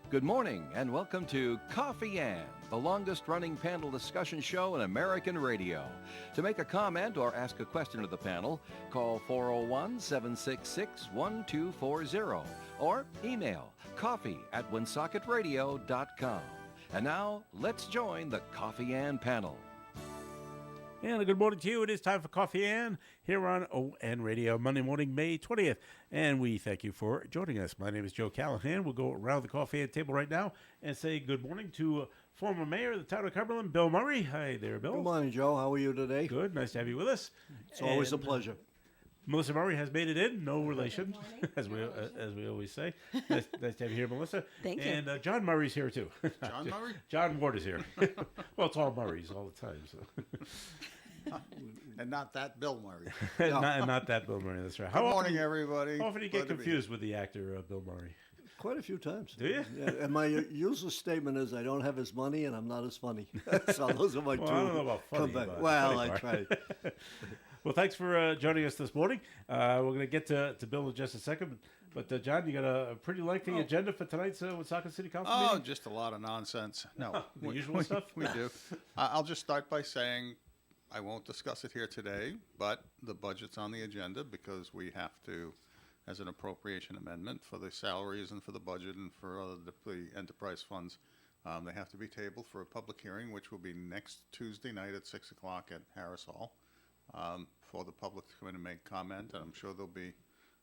Good morning and welcome to Coffee Ann, the longest-running panel discussion show in American radio. To make a comment or ask a question of the panel, call 401-766-1240 or email coffee@woonsocket.radio.com. And now, let's join the Coffee Ann panel. And a good morning to you. It is time for Coffee Ann here on ON Radio, Monday morning, May 20th. And we thank you for joining us. My name is Joe Callahan. We'll go around the Coffee Ann table right now and say good morning to former mayor of the town of Cumberland, Bill Murray. Hi there, Bill. Good morning, Joe. How are you today? Good. Nice to have you with us. It's always a pleasure. Melissa Murray has made it in, no relation, as we always say. Nice to have you here, Melissa. Thank you. And John Murray's here, too. John Murray? John Ward is here. Well, it's all Murrays all the time. So. And not that Bill Murray. not that Bill Murray, that's right. Good morning, everybody. How often do you get confused with the actor Bill Murray? Quite a few times. Do you? Yeah, and my usual statement is I don't have his money and I'm not as funny. So those are my two. I don't know about funny. Well, I try. Well, thanks for joining us this morning. We're going to get to Bill in just a second. But, John, you got a pretty lengthy agenda for tonight's Woonsocket City Council meeting? Oh, just a lot of nonsense. No. The usual stuff? We do. I'll just start by saying I won't discuss it here today, but the budget's on the agenda because we have to, as an appropriation amendment for the salaries and for the budget and for the enterprise funds, they have to be tabled for a public hearing, which will be next Tuesday night at 6 o'clock at Harris Hall, for the public to come in and make comment. And I'm sure there'll be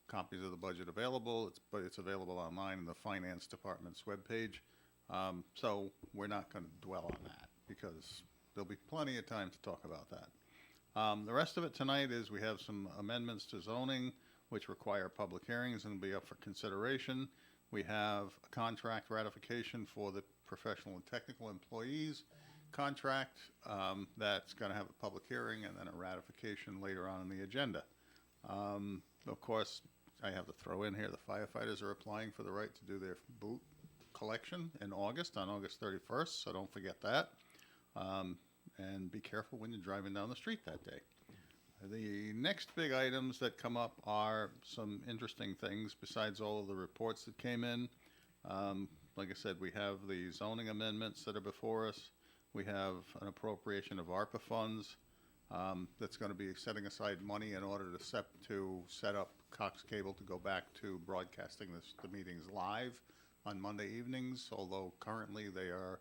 copies of the budget available, but it's available online in the Finance Department's webpage. So we're not going to dwell on that because there'll be plenty of time to talk about that. The rest of it tonight is we have some amendments to zoning which require public hearings and will be up for consideration. We have a contract ratification for the professional and technical employees contract that's going to have a public hearing and then a ratification later on in the agenda. Of course, I have to throw in here the firefighters are applying for the right to do their boot collection in August, on August 31st, so don't forget that. And be careful when you're driving down the street that day. The next big items that come up are some interesting things besides all of the reports that came in. Like I said, we have the zoning amendments that are before us. We have an appropriation of ARPA funds that's going to be setting aside money in order to set up Cox Cable to go back to broadcasting the meetings live on Monday evenings, although currently the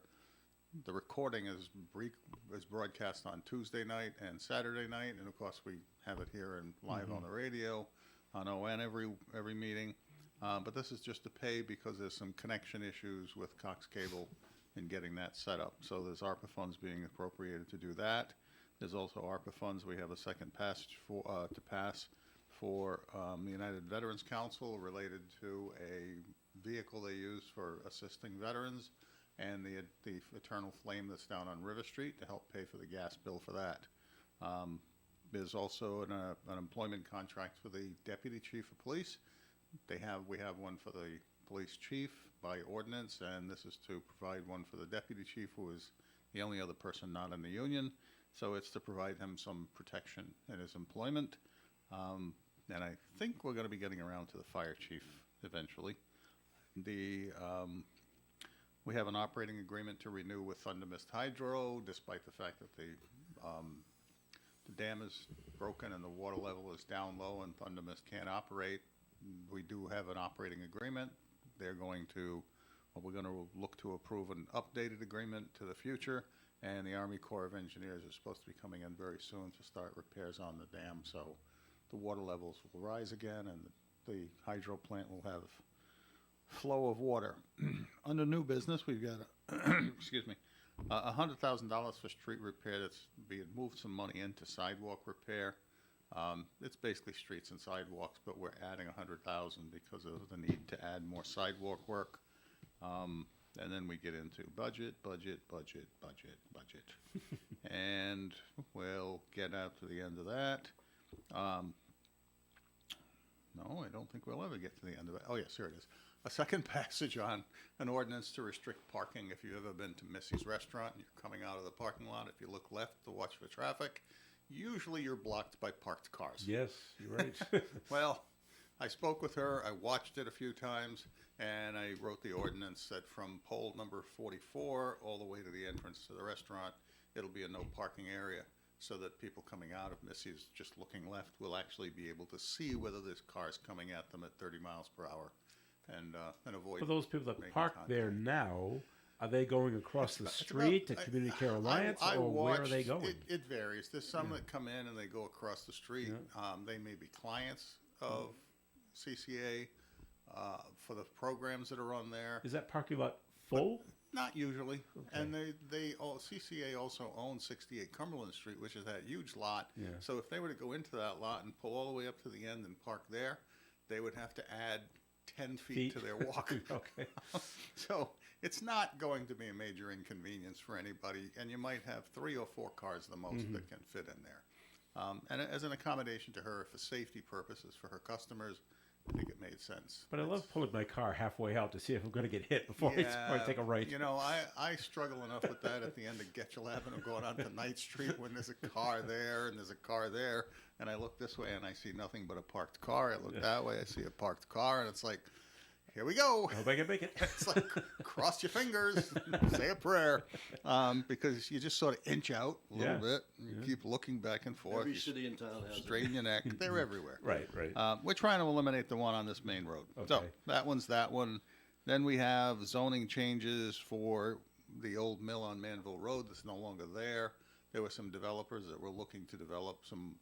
recording is broadcast on Tuesday night and Saturday night, and of course we have it here and live on the radio, on ON every meeting. But this is just to pay because there's some connection issues with Cox Cable in getting that set up. So there's ARPA funds being appropriated to do that. There's also ARPA funds. We have a second passage to pass for the United Veterans Council related to a vehicle they use for assisting veterans, and the Eternal Flame that's down on River Street to help pay for the gas bill for that. There's also an employment contract for the Deputy Chief of Police. We have one for the Police Chief by ordinance, and this is to provide one for the Deputy Chief, who is the only other person not in the union. So it's to provide him some protection in his employment. And I think we're going to be getting around to the Fire Chief eventually. We have an operating agreement to renew with Thunder Mist Hydro, despite the fact that the dam is broken and the water level is down low and Thunder Mist can't operate. We do have an operating agreement. We're going to look to approve an updated agreement to the future, and the Army Corps of Engineers is supposed to be coming in very soon to start repairs on the dam, so the water levels will rise again and the hydro plant will have flow of water. Under new business, we've got excuse me, $100,000 for street repair. That's being moved some money into sidewalk repair. It's basically streets and sidewalks, but we're adding $100,000 because of the need to add more sidewalk work. And then we get into budget. And we'll get out to the end of that. No, I don't think we'll ever get to the end of it. Oh, yes, here it is. A second passage on an ordinance to restrict parking. If you've ever been to Missy's Restaurant and you're coming out of the parking lot, if you look left to watch for traffic, usually you're blocked by parked cars. Yes, you're right. Well, I spoke with her, I watched it a few times, and I wrote the ordinance that from pole number 44 all the way to the entrance to the restaurant, it'll be a no parking area, so that people coming out of Missy's just looking left will actually be able to see whether there's cars coming at them at 30 miles per hour and avoid. For those people that making park there contact. now, are they going across the It's street about- to Community Care Alliance, I or where are they watched- going? It varies. There's some that come in and they go across the street. They may be clients of CCA for the programs that are on there. Is that parking lot full? Not usually. And CCA also owns 68 Cumberland Street, which is that huge lot. Yeah. So if they were to go into that lot and pull all the way up to the end and park there, they would have to add 10 feet to their walk. Okay. So it's not going to be a major inconvenience for anybody, and you might have 3 or 4 cars the most Mm-hmm. that can fit in there. And as an accommodation to her, for safety purposes for her customers, I think it made sense. But I love pulling my car halfway out to see if I'm going to get hit before I take a right. You know, I struggle enough with that at the end of Getchell Avenue going on to Ninth Street when there's a car there and there's a car there, and I look this way and I see nothing but a parked car. I look that way, I see a parked car, and it's like, here we go. I hope I can make it. It's like, cross your fingers, say a prayer, because you just sort of inch out a little bit, and you keep looking back and forth. Every You city in town has it. straighten your neck. They're everywhere. Right. We're trying to eliminate the one on this main road. So Okay. that one's that one. Then we have zoning changes for the old mill on Manville Road that's no longer there. There were some developers that were looking to develop some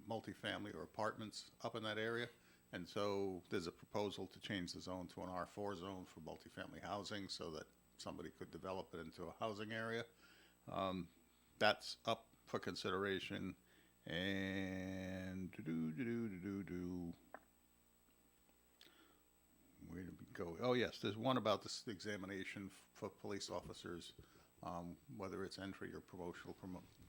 multifamily or apartments up in that area. And so there's a proposal to change the zone to an R4 zone for multifamily housing so that somebody could develop it into a housing area. That's up for consideration. And where did we go? Oh, yes, there's one about this examination for police officers, whether it's entry or promotional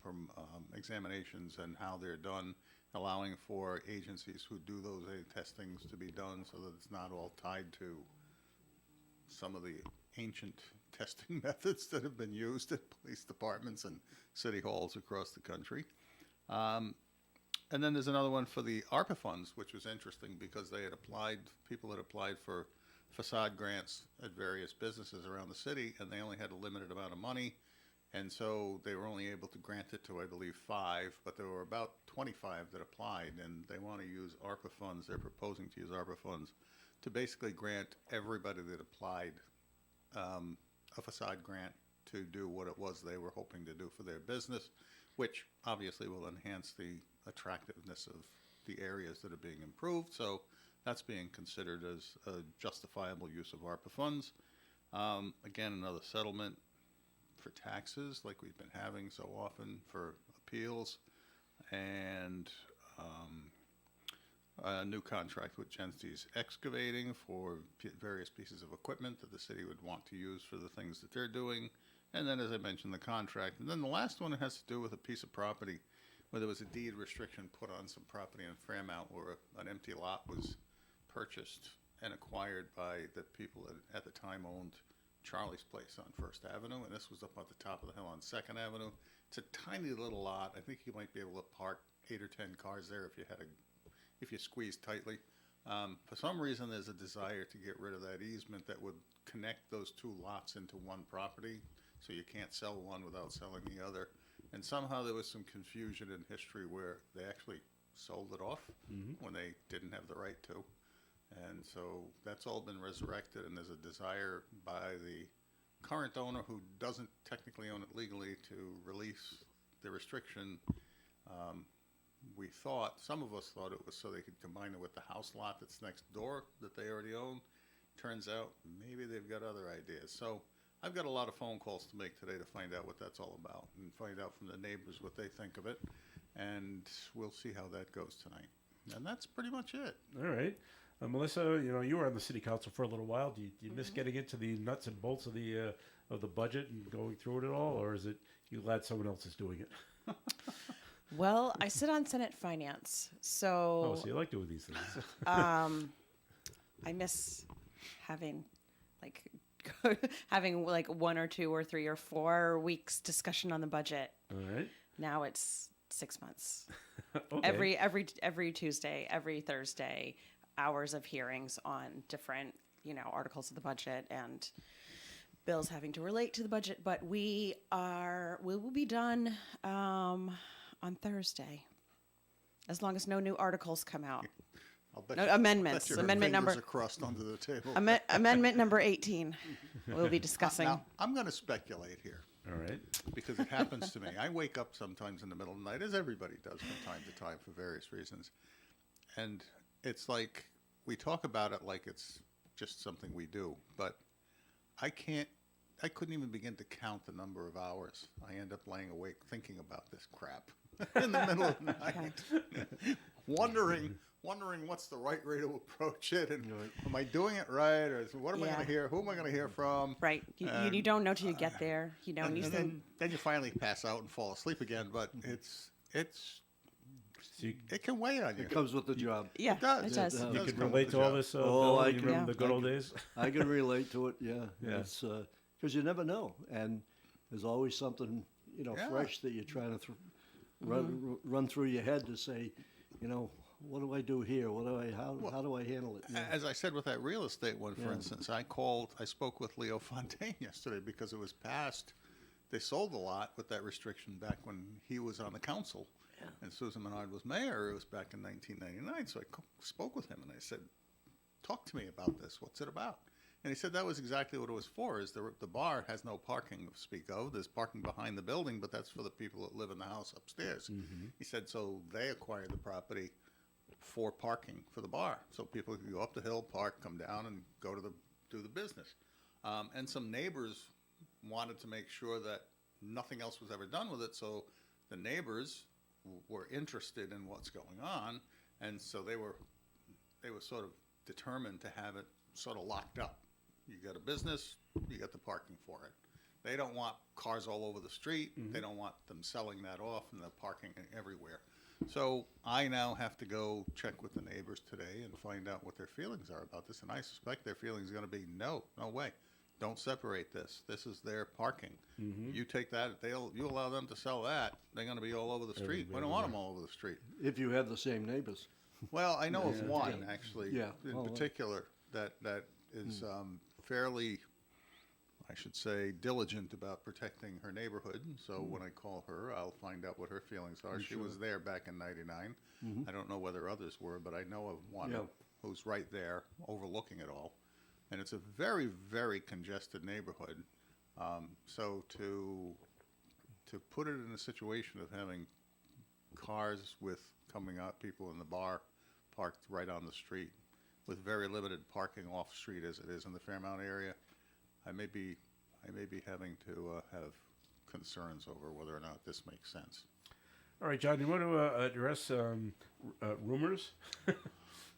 from examinations and how they're done, allowing for agencies who do those testings to be done so that it's not all tied to some of the ancient testing methods that have been used at police departments and city halls across the country. And then there's another one for the ARPA funds, which was interesting because people had applied for facade grants at various businesses around the city, and they only had a limited amount of money. And so they were only able to grant it to, I believe, 5, but there were about 25 that applied, and they want to use ARPA funds. They're proposing to use ARPA funds to basically grant everybody that applied a facade grant to do what it was they were hoping to do for their business, which obviously will enhance the attractiveness of the areas that are being improved. So that's being considered as a justifiable use of ARPA funds. Again, another settlement for taxes like we've been having so often for appeals, and a new contract with Gensty's Excavating for various pieces of equipment that the city would want to use for the things that they're doing. And then, as I mentioned, the contract. And then the last one has to do with a piece of property where there was a deed restriction put on some property in Fairmount where an empty lot was purchased and acquired by the people that at the time owned Charlie's Place on First Avenue, and this was up at the top of the hill on Second Avenue. It's a tiny little lot. I think you might be able to park 8 or 10 cars there if you squeeze tightly. For some reason, there's a desire to get rid of that easement that would connect those 2 lots into one property, so you can't sell one without selling the other. And somehow there was some confusion in history where they actually sold it off when they didn't have the right to. And so that's all been resurrected, and there's a desire by the current owner, who doesn't technically own it legally, to release the restriction. Some of us thought it was so they could combine it with the house lot that's next door that they already own. Turns out maybe they've got other ideas. So I've got a lot of phone calls to make today to find out what that's all about and find out from the neighbors what they think of it. And we'll see how that goes tonight. And that's pretty much it. All right. Melissa, you were on the city council for a little while. Do you miss getting into the nuts and bolts of the budget and going through it at all, or is it you glad someone else is doing it? Well, I sit on Senate Finance, so So you like doing these things. I miss having having 1 or 2 or 3 or 4 weeks discussion on the budget. All right. Now it's 6 months. Okay. Every Tuesday, every Thursday, hours of hearings on different, articles of the budget and bills having to relate to the budget. But we will be done on Thursday, as long as no new articles come out. I'll bet No, you- amendments. bet you her Amendment fingers number- are crossed under the table. Amendment number 18. We'll be discussing. Now, I'm going to speculate here All right. because it happens to me. I wake up sometimes in the middle of the night, as everybody does from time to time for various reasons. And it's like we talk about it like it's just something we do, but I couldn't even begin to count the number of hours I end up laying awake thinking about this crap in the middle of the night, wondering what's the right way to approach it, and am I doing it right, or what am I going Yeah. to hear? Who am I going to hear from? Right. You don't know till you get there. And And you then you finally pass out and fall asleep again. But it's So it can weigh on you. It comes with the job. yeah, It does. it does. It you does can come relate with to the all job. this, Oh, Bill? I You can. remember the good old days? I can relate to it. Yeah, Yeah. It's because you never know, and there's always something Yeah. fresh that you're trying to run through your head to say, what do I do here? How do I handle it? As I said with that real estate one, for instance, I spoke with Leo Fontaine yesterday because it was passed. They sold a lot with that restriction back when he was on the council, and Susan Menard was mayor. It was back in 1999. So I spoke with him and I said, "Talk to me about this. What's it about?" And he said that was exactly what it was for. Is the bar has no parking to speak of. There's parking behind the building, but that's for the people that live in the house upstairs. He said so they acquired the property for parking for the bar, so people could go up the hill, park, come down, and go to do the business. And some neighbors wanted to make sure that nothing else was ever done with it, so the neighbors were interested in what's going on, and so they were sort of determined to have it sort of locked up. You got a business, you got the parking for it. They don't want cars all over the street. They don't want them selling that off and the parking everywhere. So I now have to go check with the neighbors today and find out what their feelings are about this. And I suspect their feelings are going to be no way. Don't separate this. This is their parking. You take that, you allow them to sell that, they're going to be all over the street. We don't want them all over the street. If you have the same neighbors. Well, I know of one actually, Yeah. in Oh, particular, that is fairly, I should say, diligent about protecting her neighborhood. So when I call her, I'll find out what her feelings are. She was there back in '99. I don't know whether others were, but I know of one Yeah. who's right there, overlooking it all, and it's a very, very congested neighborhood. So to put it in a situation of having cars with coming out people in the bar parked right on the street with very limited parking off street as it is in the Fairmount area, I may be having to have concerns over whether or not this makes sense. All right, John, you want to address rumors?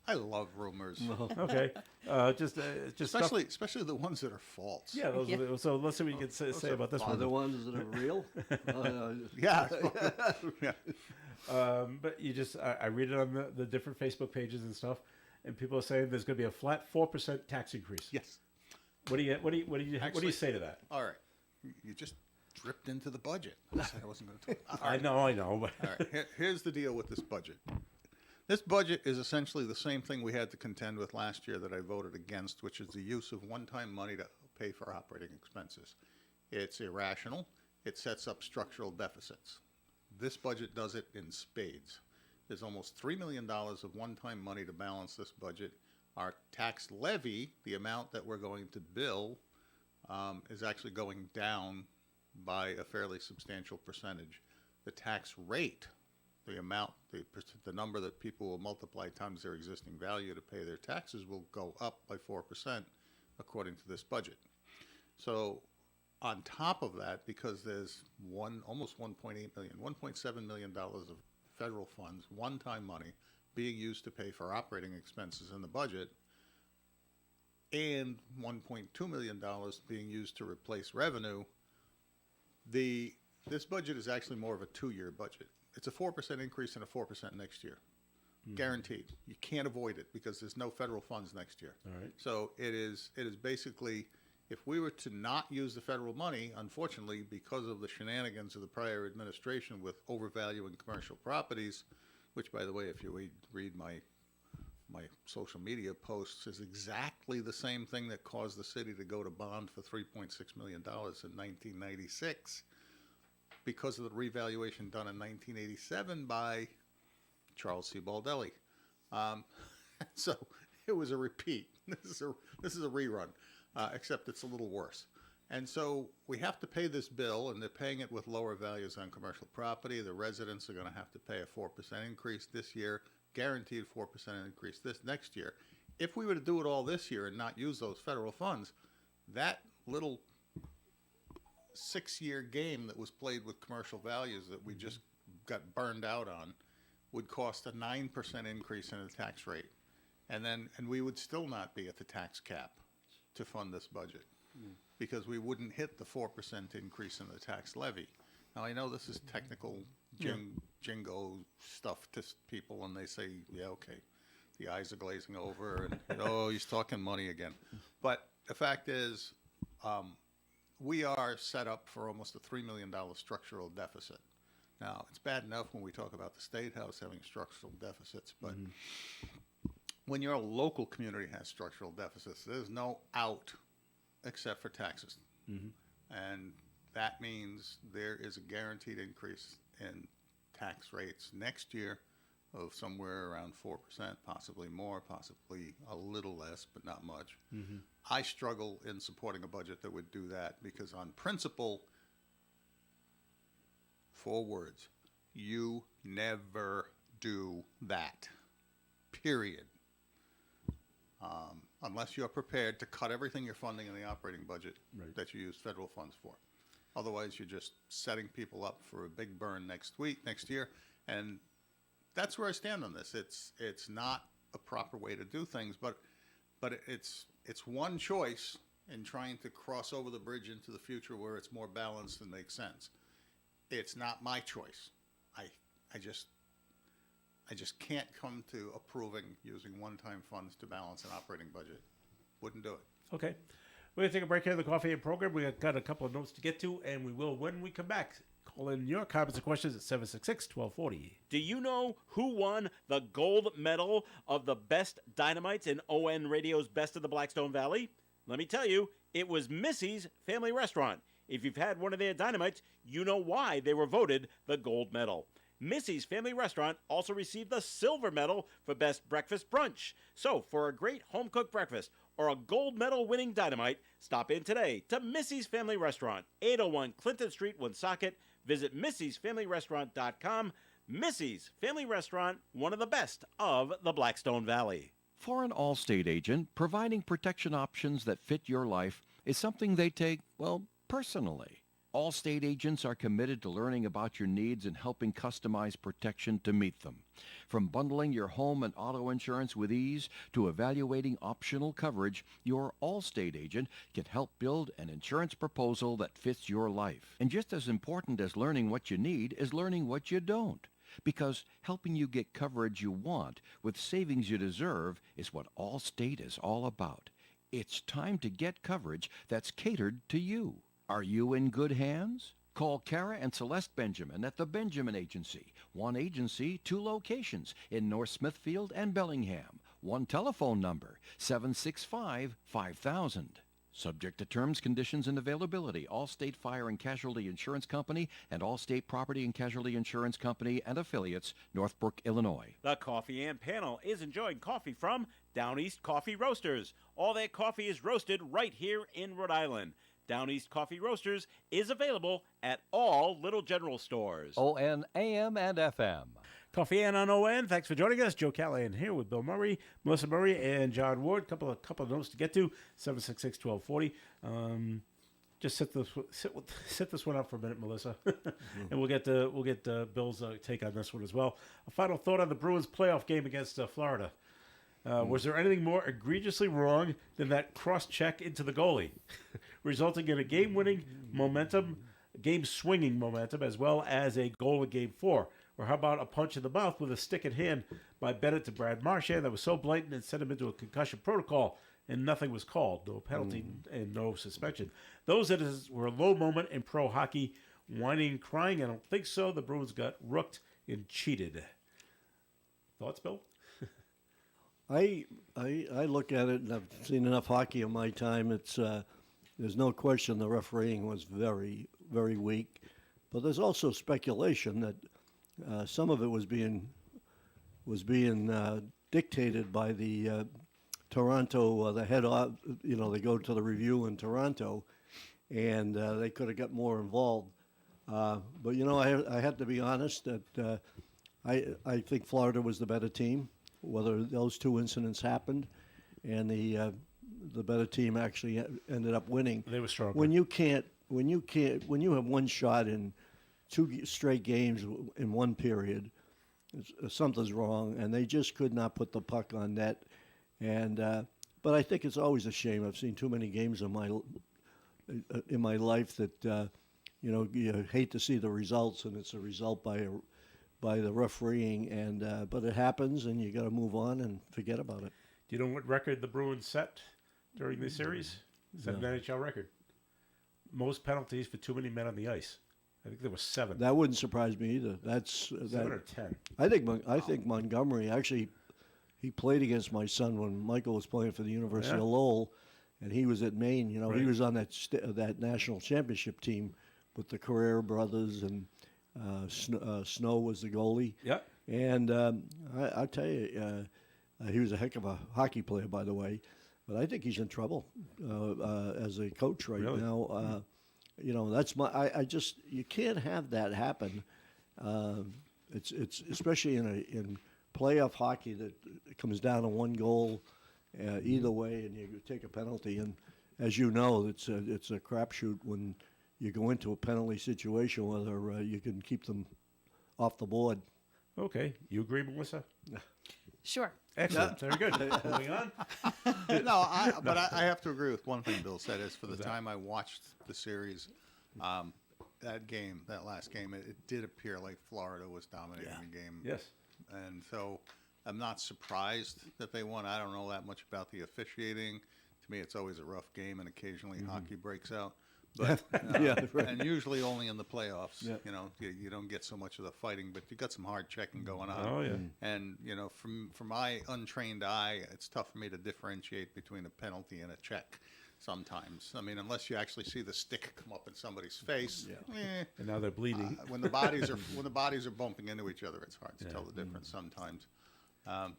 I love rumors, Okay. Just stuff- especially the ones that are false. Yeah, so let's see what you can say about this Are one. the ones that are real? Yeah. Yeah. But I read it on the different Facebook pages and stuff, and people are saying there's going to be a flat 4% tax increase. Yes. What do you say to that? All right. You just dripped into the budget. I said I wasn't going to talk. All I right. know, but All right. Here's the deal with this budget. This budget is essentially the same thing we had to contend with last year that I voted against, which is the use of one-time money to pay for operating expenses. It's irrational. It sets up structural deficits. This budget does it in spades. There's almost $3 million of one-time money to balance this budget. Our tax levy, the amount that we're going to bill, is actually going down by a fairly substantial percentage. The tax rate, the amount, the number that people will multiply times their existing value to pay their taxes, will go up by 4% according to this budget. So on top of that, because there's almost $1.8 million, $1.7 million of federal funds, one-time money, being used to pay for operating expenses in the budget, and $1.2 million being used to replace revenue, this budget is actually more of a two-year budget. It's a 4% increase and a 4% next year. Guaranteed. You can't avoid it because there's no federal funds next year. All right. So it is basically If we were to not use the federal money, unfortunately, because of the shenanigans of the prior administration with overvaluing commercial properties, which, by the way, if you read my social media posts, is exactly the same thing that caused the city to go to bond for $3.6 million in 1996 because of the revaluation done in 1987 by Charles C. Baldelli. So it was a repeat. This is a rerun, except it's a little worse. And so we have to pay this bill, and they're paying it with lower values on commercial property. The residents are going to have to pay a 4% increase this year, guaranteed 4% increase this next year. If we were to do it all this year and not use those federal funds, that little 6-year game that was played with commercial values that we just got burned out on would cost a 9% increase in the tax rate. And we would still not be at the tax cap to fund this budget because we wouldn't hit the 4% increase in the tax levy. Now, I know this is technical jingo stuff to people, and they say, yeah, okay, the eyes are glazing over, and, oh, he's talking money again. But the fact is, we are set up for almost a $3 million structural deficit. Now, it's bad enough when we talk about the State House having structural deficits, but when your local community has structural deficits, there's no out except for taxes. And that means there is a guaranteed increase in tax rates next year of somewhere around 4%, possibly more, possibly a little less, but not much. I struggle in supporting a budget that would do that because on principle, 4 words, you never do that, period. Unless you're prepared to cut everything you're funding in the operating budget that you use federal funds for. Otherwise, you're just setting people up for a big burn next year. And that's where I stand on this. It's not a proper way to do things, but it's one choice in trying to cross over the bridge into the future where it's more balanced and makes sense. It's not my choice. I just can't come to approving using one-time funds to balance an operating budget. Wouldn't do it. Okay. We're going to take a break here in the Coffee and program. We got a couple of notes to get to, and we will when we come back. Call in your comments and questions at 766-1240. Do you know who won the gold medal of the best dynamites in ON Radio's Best of the Blackstone Valley? Let me tell you, it was Missy's Family Restaurant. If you've had one of their dynamites, you know why they were voted the gold medal. Missy's Family Restaurant also received the silver medal for Best Breakfast Brunch. So, for a great home-cooked breakfast or a gold medal winning dynamite, stop in today to Missy's Family Restaurant, 801 Clinton Street, Woonsocket. Visit Missy'sFamilyRestaurant.com. Missy's Family Restaurant, one of the best of the Blackstone Valley. For an Allstate agent, providing protection options that fit your life is something they take, well, personally. Allstate agents are committed to learning about your needs and helping customize protection to meet them. From bundling your home and auto insurance with ease to evaluating optional coverage, your Allstate agent can help build an insurance proposal that fits your life. And just as important as learning what you need is learning what you don't. Because helping you get coverage you want with savings you deserve is what Allstate is all about. It's time to get coverage that's catered to you. Are you in good hands? Call Kara and Celeste Benjamin at the Benjamin Agency. One agency, 2 locations in North Smithfield and Bellingham. One telephone number, 765-5000. Subject to terms, conditions, and availability. Allstate Fire and Casualty Insurance Company and Allstate Property and Casualty Insurance Company and affiliates, Northbrook, Illinois. The Coffee and Panel is enjoying coffee from Down East Coffee Roasters. All their coffee is roasted right here in Rhode Island. Down East Coffee Roasters is available at all Little General stores. ON, AM, and FM. Coffee and on ON. Thanks for joining us. Joe Callahan here with Bill Murray, Melissa Murray, and John Ward. Couple of notes to get to. 766-1240. Just sit this one up for a minute, Melissa, and we'll get Bill's take on this one as well. A final thought on the Bruins playoff game against Florida. Was there anything more egregiously wrong than that cross-check into the goalie, resulting in a game-winning momentum, game-swinging momentum, as well as a goal in Game 4? Or how about a punch in the mouth with a stick in hand by Bennett to Brad Marchand that was so blatant and sent him into a concussion protocol? and nothing was called. No penalty and no suspension. Those that were a low moment in pro hockey, whining and crying. I don't think so. The Bruins got rooked and cheated. Thoughts, Bill? I look at it, and I've seen enough hockey in my time. It's there's no question the refereeing was very, very weak, but there's also speculation that some of it was being dictated by the Toronto, the head of, they go to the review in Toronto, and they could have got more involved. But I have to be honest that I think Florida was the better team. Whether those two incidents happened, and the better team actually ended up winning. They were stronger. When you have one shot in two straight games in one period, something's wrong, and they just could not put the puck on net. And but I think it's always a shame. I've seen too many games in my life that you hate to see the results, and it's a result by the refereeing, and but it happens, and you got to move on and forget about it. Do you know what record the Bruins set during this series? Set an NHL record. Most penalties for too many men on the ice. I think there was 7. That wouldn't surprise me either. That's 7 or 10. I think Montgomery actually. He played against my son when Michael was playing for the University of Lowell, and he was at Maine. He was on that national championship team with the Carrera brothers, and Snow was the goalie. Yeah. And I tell you, he was a heck of a hockey player, by the way. But I think he's in trouble as a coach right now. That's you can't have that happen. It's especially in playoff hockey that comes down to one goal either way, and you take a penalty. And as you know, it's a crapshoot when you go into a penalty situation, whether you can keep them off the board. Okay. You agree, Melissa? Sure. Excellent. Very good. Moving on. But I have to agree with one thing Bill said. Is for the time I watched the series, that last game, it did appear like Florida was dominating the game. Yes. And so I'm not surprised that they won. I don't know that much about the officiating. To me, it's always a rough game, and occasionally hockey breaks out. But and usually only in the playoffs. Yeah. You don't get so much of the fighting, but you got some hard checking going on. Oh yeah. And from my untrained eye, it's tough for me to differentiate between a penalty and a check. Sometimes, I mean, unless you actually see the stick come up in somebody's face. And now they're bleeding. When the bodies are bumping into each other, it's hard to tell the difference sometimes.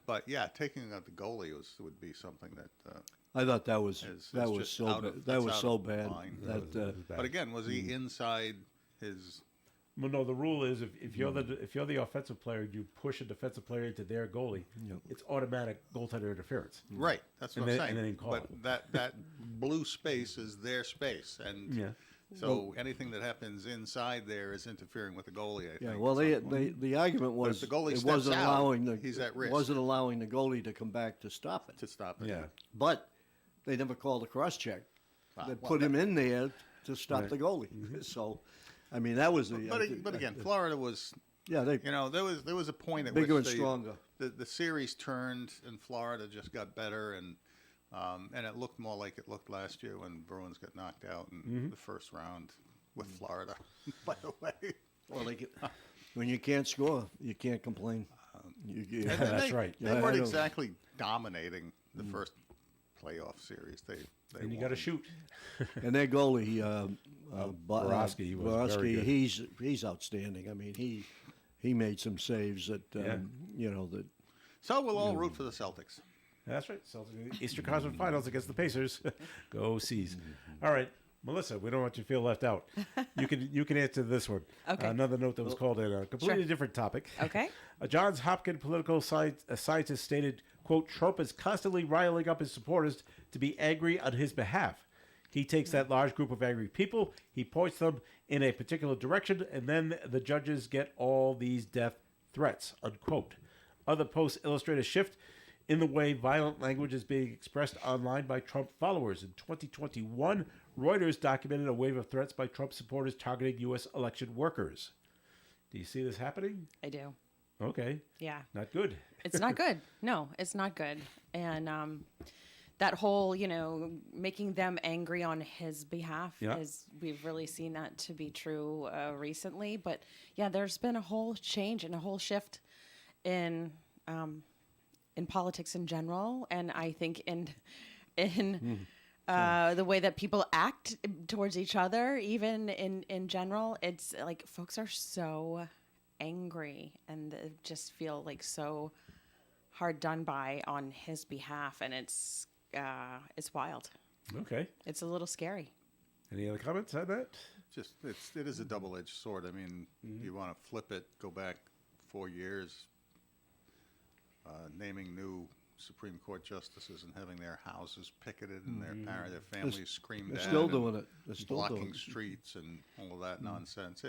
But yeah, taking out the goalie would be something that I thought that was just so out bad. of- That that's was out so of bad. line. That But again, was he inside his? Well, no. The rule is if you're the offensive player and you push a defensive player into their goalie, it's automatic goaltender interference. Right, that's what And I'm then- saying. and then call but it. that blue space is their space, and Yeah. so anything that happens inside there is interfering with the goalie. I think. well, at some point. the argument was if the goalie it steps wasn't out, allowing he's at risk. wasn't allowing the goalie to come back to stop it. to stop it. Yeah. But they never called a cross check. They well, put him in there to stop Right. the goalie. So, I mean, that was the. But again, Florida was. yeah, they There was a point at bigger which and stronger. the series turned and Florida just got better, and it looked more like it looked last year when Bruins got knocked out in the first round with Florida. By the way, Well, when you can't score, you can't complain. And That's right. They Yeah, I weren't know. exactly dominating the first playoff series. They And you won. got to shoot. And their goalie, Borowski was very good. he's outstanding. I mean, he made some saves that that. So we'll all root for the Celtics. That's right. Celtics Eastern Conference Finals against the Pacers. Go Seas. All right, Melissa, we don't want you to feel left out. You can answer this one. Okay. Another note that was called in a completely Sure. different topic. Okay. A Johns Hopkins political scientist stated, quote, Trump is constantly riling up his supporters to be angry on his behalf. He takes that large group of angry people, he points them in a particular direction, and then the judges get all these death threats, unquote. Other posts illustrate a shift in the way violent language is being expressed online by Trump followers. In 2021, Reuters documented a wave of threats by Trump supporters targeting U.S. election workers. Do you see this happening? I do. Okay. Yeah. Not good. It's not good. No, it's not good. And that whole, making them angry on his behalf Yeah. is, we've really seen that to be true recently. But yeah, there's been a whole change and a whole shift in politics in general, and I think in the way that people act towards each other, even in general. It's like folks are so angry and just feel like so hard done by on his behalf, and it's wild. Okay. It's a little scary. Any other comments on that? Just it is a double-edged sword. I mean, you want to flip it, go back 4 years, naming new Supreme Court justices and having their houses picketed and their families screamed They're at. still and doing it. They're still blocking doing it. streets and all of that nonsense.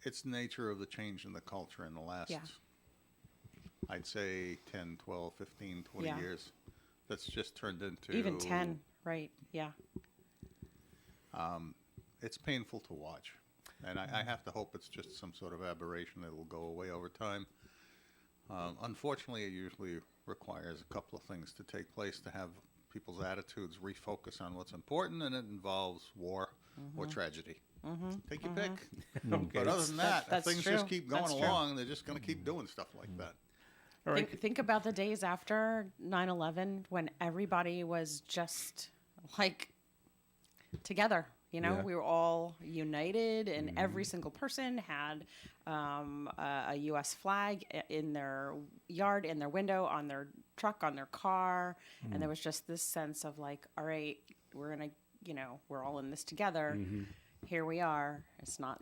It's nature of the change in the culture in the last, Yeah. I'd say 10, 12, 15, 20 Yeah. years. That's just turned into Even 10, right? Yeah. It's painful to watch, and I have to hope it's just some sort of aberration that will go away over time. Unfortunately, it usually requires a couple of things to take place to have people's attitudes refocus on what's important, and it involves war or tragedy. Take your pick. But other than that, if That's things true. just keep going That's true. along, they're just going to keep doing stuff like that. All right. Think about the days after 9/11 when everybody was just like together. Yeah. We were all united, and every single person had a U.S. flag in their yard, in their window, on their truck, on their car, and there was just this sense of like, all right, we're gonna, we're all in this together. Here we are. It's not,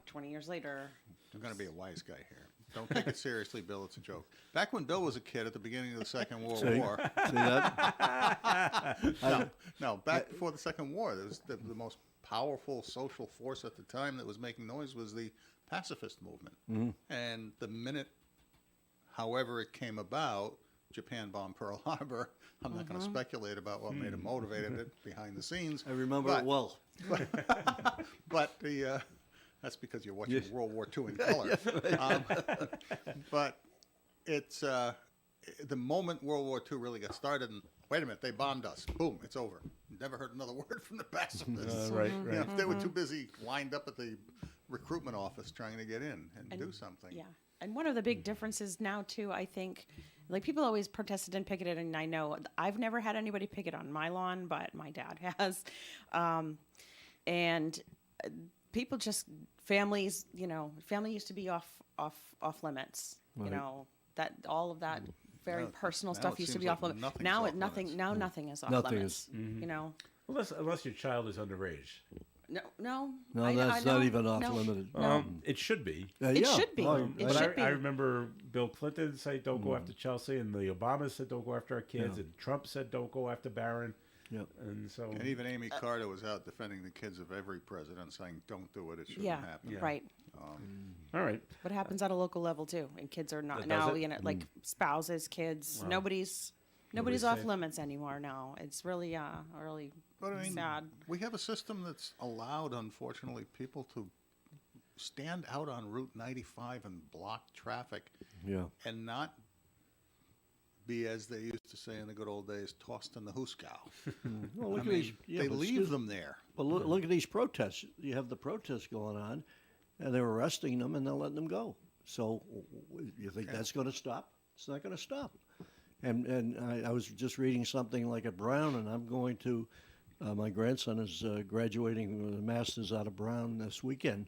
20 years later. I'm going to be a wise guy here. Don't take it seriously, Bill. It's a joke. Back when Bill was a kid at the beginning of the Second World War, See that? no, back before the Second War, there was the most powerful social force at the time that was making noise was the pacifist movement. And the minute, however it came about, Japan bombed Pearl Harbor. I'm not going to speculate about what made it motivated it behind the scenes. I remember but, it well. But that's because you're watching World War II in color. But it's the moment World War II really got started, and wait a minute, they bombed us. Boom, it's over. Never heard another word from the pacifists. Right. You know, they were too busy lined up at the recruitment office trying to get in and do something. Yeah. And one of the big differences now, too, I think, like people always protested and picketed, and I know I've never had anybody picket on my lawn, but my dad has. And people just, families, family used to be off limits, that all of that very personal now stuff it used to seems be off like limits. nothing's Now off nothing, limits. now nothing is off Nothing limits, Unless your child is underage. No, No, that's not even off limited. It should be. It should be. It But should be. I remember Bill Clinton say don't go after Chelsea, and the Obamas said don't go after our kids, and Trump said don't go after Barron. Yep. And so And even Amy Carter was out defending the kids of every president, saying, "Don't do it; it shouldn't Yeah, happen." right. all right. What happens at a local level too, and kids are not Does now. it? Like spouses, kids. Nobody's Nobody's off safe. limits anymore. No, it's really really But I mean, sad. we have a system that's allowed, unfortunately, people to stand out on Route 95 and block traffic Yeah. and not be, as they used to say in the good old days, tossed in the hoosegow. Well, look I at mean, these. Yeah, they but leave them there. But look at these protests. You have the protests going on, and they're arresting them and they're letting them go. So you think that's going to stop? It's not going to stop. And I was just reading something like at Brown, and I'm going to. My grandson is graduating with a master's out of Brown this weekend,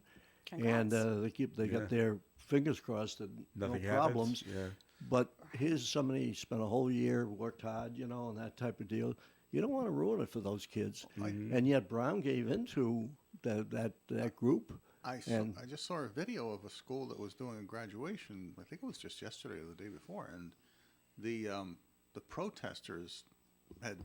and they got their fingers crossed that Nothing no happens. problems. Yeah. But here's somebody spent a whole year, worked hard, and that type of deal. You don't want to ruin it for those kids. And yet Brown gave into that group. I just saw a video of a school that was doing a graduation. I think it was just yesterday or the day before, and the protesters had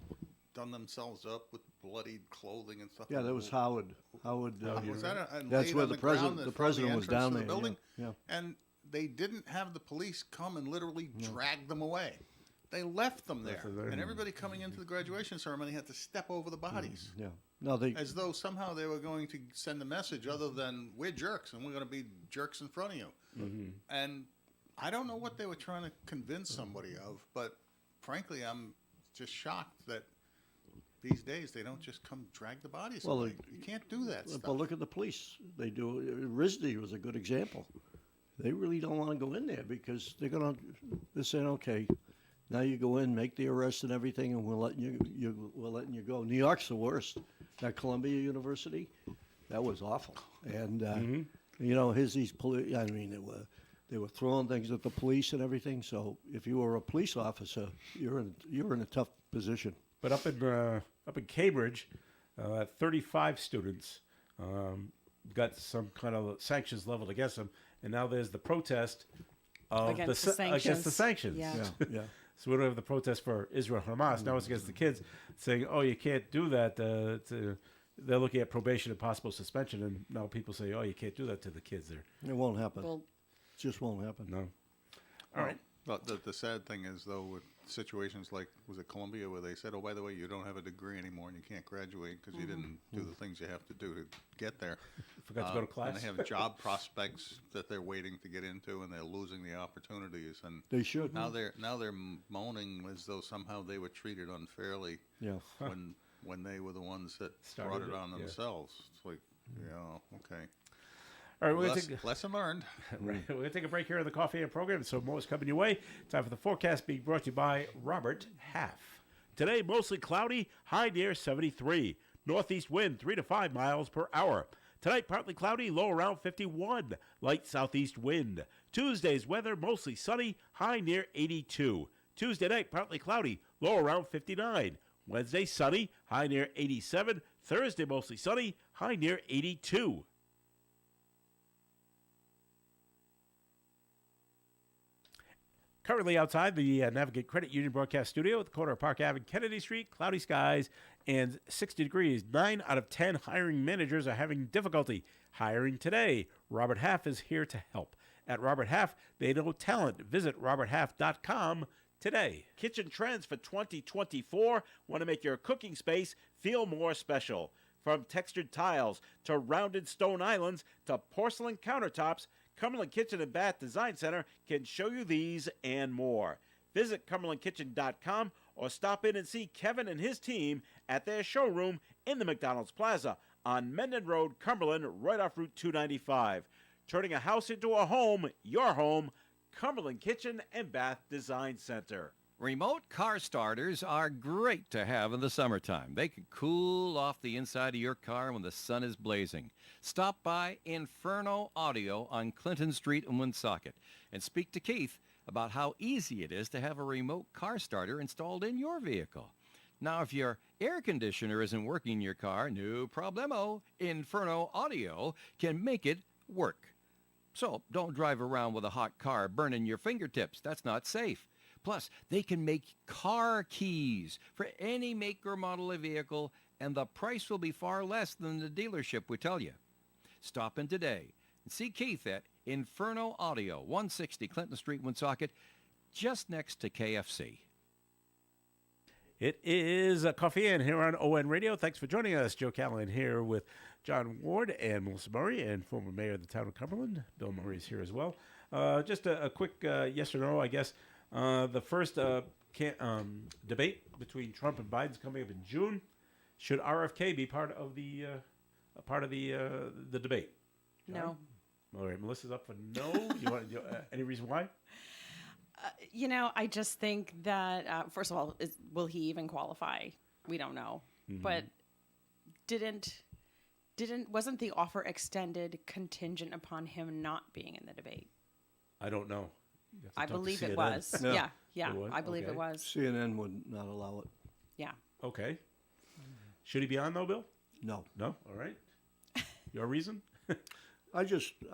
done themselves up with bloodied clothing and stuff. Yeah, that was Howard. Howard. Was that and That's laid where on the ground president. in The front of president was entrance down to there. the building? Yeah. And they didn't have the police come and literally drag them away. They left them there, and everybody coming into the graduation ceremony had to step over the bodies, Yeah. No, they. as though somehow they were going to send a message other than "we're jerks and we're going to be jerks in front of you." And I don't know what they were trying to convince somebody of, but frankly, I'm just shocked that these days they don't just come drag the bodies Well, away. You can't do that stuff. But look at the police. They do. RISD was a good example. They really don't want to go in there because they're saying, okay, now you go in, make the arrest and everything, and we're letting you go. New York's the worst. At Columbia University, that was awful. And you know, these police. I mean, they were throwing things at the police and everything. So if you were a police officer, you're in a tough position. But up in Cambridge, 35 students got some kind of sanctions leveled against them, and now there's the protest of Against the against the sanctions. Yeah. Yeah. So we don't have the protest for Israel Hamas. Now it's against the kids, saying, "Oh, you can't do that." They're looking at probation and possible suspension, and now people say, "Oh, you can't do that to the kids." There, It won't happen. Well, It just won't happen. no. All right. But the sad thing is, though, with situations like, was it Columbia, where they said, oh, by the way, you don't have a degree anymore and you can't graduate because you didn't do the things you have to do to get there. Forgot to go to class. And they have job prospects that they're waiting to get into, and they're losing the opportunities. And They should. now they're moaning as though somehow they were treated unfairly Yeah. when they were the ones that Started brought it it, on yeah. themselves. It's like, yeah, okay. All right, we're going to Lesson learned. Right. We're going to take a break here on the Coffee and program. So more is coming your way. Time for the forecast being brought to you by Robert Half. Today, mostly cloudy, high near 73. Northeast wind 3 to 5 miles per hour. Tonight, partly cloudy, low around 51. Light southeast wind. Tuesday's weather, mostly sunny, high near 82. Tuesday night, partly cloudy, low around 59. Wednesday, sunny, high near 87. Thursday, mostly sunny, high near 82. Currently outside the Navigate Credit Union broadcast studio at the corner of Park Ave and Kennedy Street, cloudy skies and 60 degrees. 9 out of 10 hiring managers are having difficulty hiring today. Robert Half is here to help. At Robert Half, they know talent. Visit roberthalf.com today. Kitchen trends for 2024 want to make your cooking space feel more special. From textured tiles to rounded stone islands to porcelain countertops, Cumberland Kitchen and Bath Design Center can show you these and more. Visit CumberlandKitchen.com or stop in and see Kevin and his team at their showroom in the McDonald's Plaza on Mendon Road, Cumberland, right off Route 295. Turning a house into a home, your home, Cumberland Kitchen and Bath Design Center. Remote car starters are great to have in the summertime. They can cool off the inside of your car when the sun is blazing. Stop by Inferno Audio on Clinton Street in Woonsocket and speak to Keith about how easy it is to have a remote car starter installed in your vehicle. Now, if your air conditioner isn't working in your car, no problemo. Inferno Audio can make it work. So don't drive around with a hot car burning your fingertips. That's not safe. Plus, they can make car keys for any make or model of vehicle, and the price will be far less than the dealership would tell you. Stop in today and see Keith at Inferno Audio, 160 Clinton Street, Woonsocket, just next to KFC. It is a Coffee In here on ON Radio. Thanks for joining us. Joe Callahan here with John Ward and Melissa Murray and former mayor of the town of Cumberland. Bill Murray is here as well. Just a quick yes or no, I guess. The first debate between Trump and Biden's coming up in June. Should RFK be part of the debate? no. All right, Melissa's up for no. You want any reason why? You know, I just think that first of all, will he even qualify? We don't know. But wasn't the offer extended contingent upon him not being in the debate? I don't know. You have to I talk to believe it CNN. was. Yeah. Yeah, It was? I believe Okay. it was. CNN would not allow it. Yeah. Okay. Should he be on though, Bill? No. No. All right. Your reason? I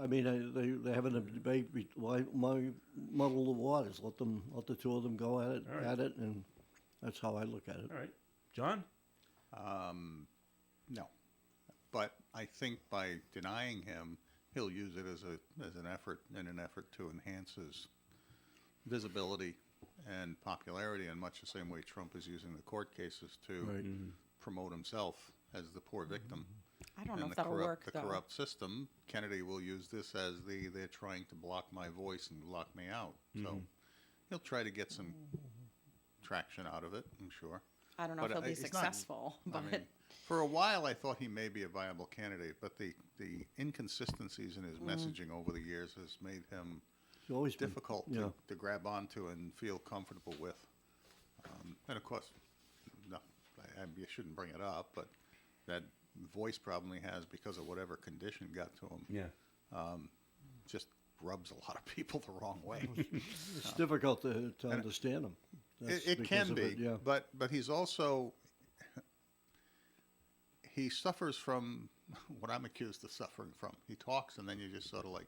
mean, they're having a debate. Why muddle the waters? Let the two of them go at it, All right. and that's how I look at it. All right, John. No, but I think by denying him, he'll use it as an effort to enhance his visibility and popularity in much the same way Trump is using the court cases to Right. promote himself as the poor victim. I don't know And if the that'll work, the though. corrupt system. Kennedy will use this as they're trying to block my voice and block me out. So he'll try to get some traction out of it, I'm sure. I don't know But, if he'll be he's not- successful, I but mean, for a while, I thought he may be a viable candidate, but the inconsistencies in his messaging over the years has made him It's always been- difficult yeah. to grab onto and feel comfortable with. And of course, no, you shouldn't bring it up, but that voice problem he has because of whatever condition got to him Yeah. just rubs a lot of people the wrong way. It's difficult to understand him. That's It because can of be, it, yeah. but he's also he suffers from what I'm accused of suffering from. He talks, and then you just sort of like,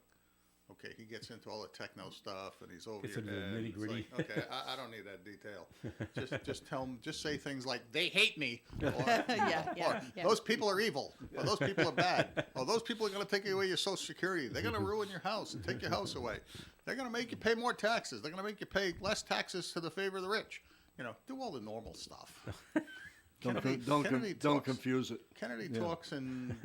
okay, he gets into all the techno stuff, and he's over Gets your into the head. and it's nitty-gritty. like, okay, I don't need that detail. Just tell him, just say things like they hate me, or, yeah, or those people are evil, or those people are bad, or those people are going to take away your Social Security. They're going to ruin your house and take your house away. They're going to make you pay more taxes. They're going to make you pay less taxes to the favor of the rich. You know, do all the normal stuff. Kennedy Don't talks- confuse it. Kennedy talks in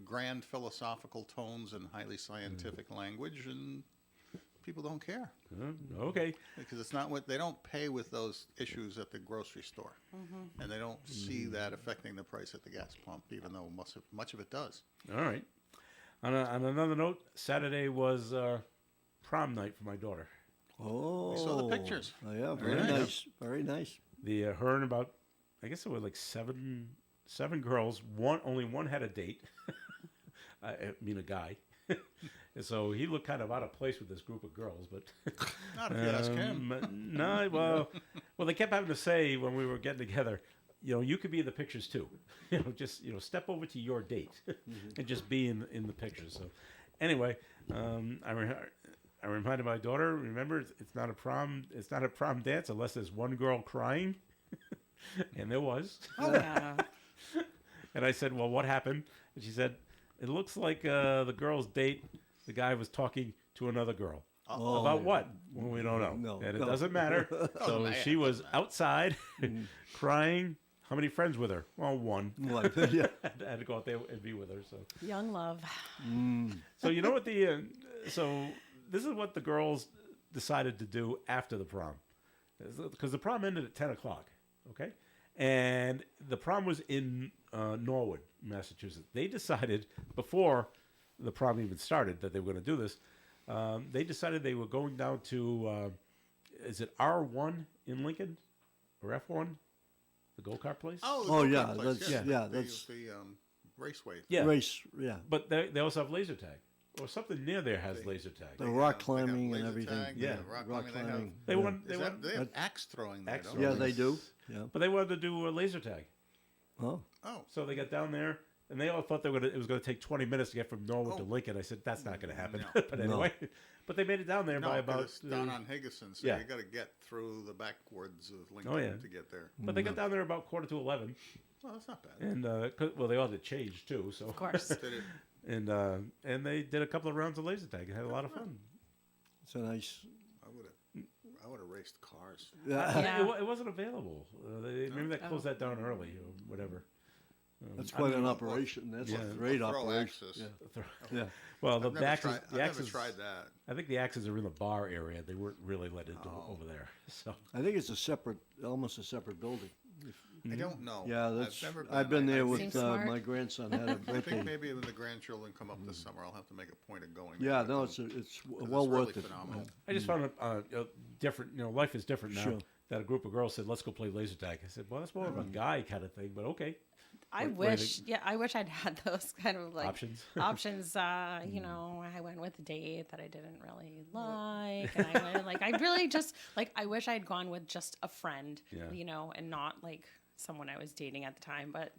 grand philosophical tones and highly scientific language, and people don't care Okay. because it's not what they don't pay with those issues at the grocery store, and they don't see that affecting the price at the gas pump, even though much of it does. All right. On another note, Saturday was prom night for my daughter. Oh, We saw the pictures. Oh, yeah, very Very nice. nice. Very nice. The her and about, I guess it was like seven girls. Only one had a date. I mean, a guy. And so he looked kind of out of place with this group of girls, but Not if you ask him. no. Well, they kept having to say when we were getting together, you could be in the pictures too. Just step over to your date and just be in the pictures. So, anyway, I reminded my daughter, remember, it's not a prom. It's not a prom dance unless there's one girl crying, and there was. Oh, yeah. And I said, "Well, what happened?" And she said, "It looks like the girl's date. The guy was talking to another girl about what? Well, we don't know, No, and it no. doesn't matter." So matter, she was outside, crying. How many friends with her? Well, one. What? Yeah. I had to go out there and be with her. So. Young love. So you know what so this is what the girls decided to do after the prom, because the prom ended at 10 o'clock, okay, and the prom was in Norwood, Massachusetts. They decided before the prom even started that they were going to do this. They decided they were going down to is it R1 in Lincoln or F1, the go-kart place? The Oh, go-kart yeah, place, that's- yeah, that's- the raceway. yeah, Race, yeah. but they also have laser tag. Or something near there has laser tag. The rock They have climbing and laser everything. tag, Yeah. rock Rock climbing. climbing. They yeah. won. They won. They have axe throwing there, Axe don't throwing. Yeah, they do. Yeah. But they wanted to do a laser tag. Oh, Oh, So they got down there, and they all thought it was going to take 20 minutes to get from Norwood to Lincoln. I said, that's not going to happen. No. But anyway, but they made it down there no, by 'cause about... it's down on Higgison, so yeah. you got to get through the backwards of Lincoln Oh, yeah. to get there. but they got down there about 11:15. Well, that's not bad. And, they all had to change, too. So Of course. Did it, and they did a couple of rounds of laser tag and had a lot of fun. it's a nice. I would have raced cars. Yeah. Yeah. It wasn't available. Maybe they closed that down early or whatever. That's quite an operation. That's Yeah. a great Throw operation. axis. Yeah. Yeah. Well, I've never axes, tried, the I've axes, never tried that. I think the axes are in the bar area. They weren't really let into over there. So I think it's almost a separate building. I don't know. Yeah, that's. I've never I've been there I with Seems smart. my grandson had a think birthday. maybe when the grandchildren come up this summer, I'll have to make a point of going. Yeah, there no, with them, it's 'cause well it's worth really it. phenomenal. I just found it different. Life is different now. Sure. That a group of girls said, "Let's go play laser tag." I said, "Well, that's more of a guy kind of thing, but okay." I What do you wish, think? yeah, I wish I'd had those kind of like Options? options. I went with a date that I didn't really like, and I went I really just I wish I'd gone with just a friend, Yeah. and not like someone I was dating at the time. But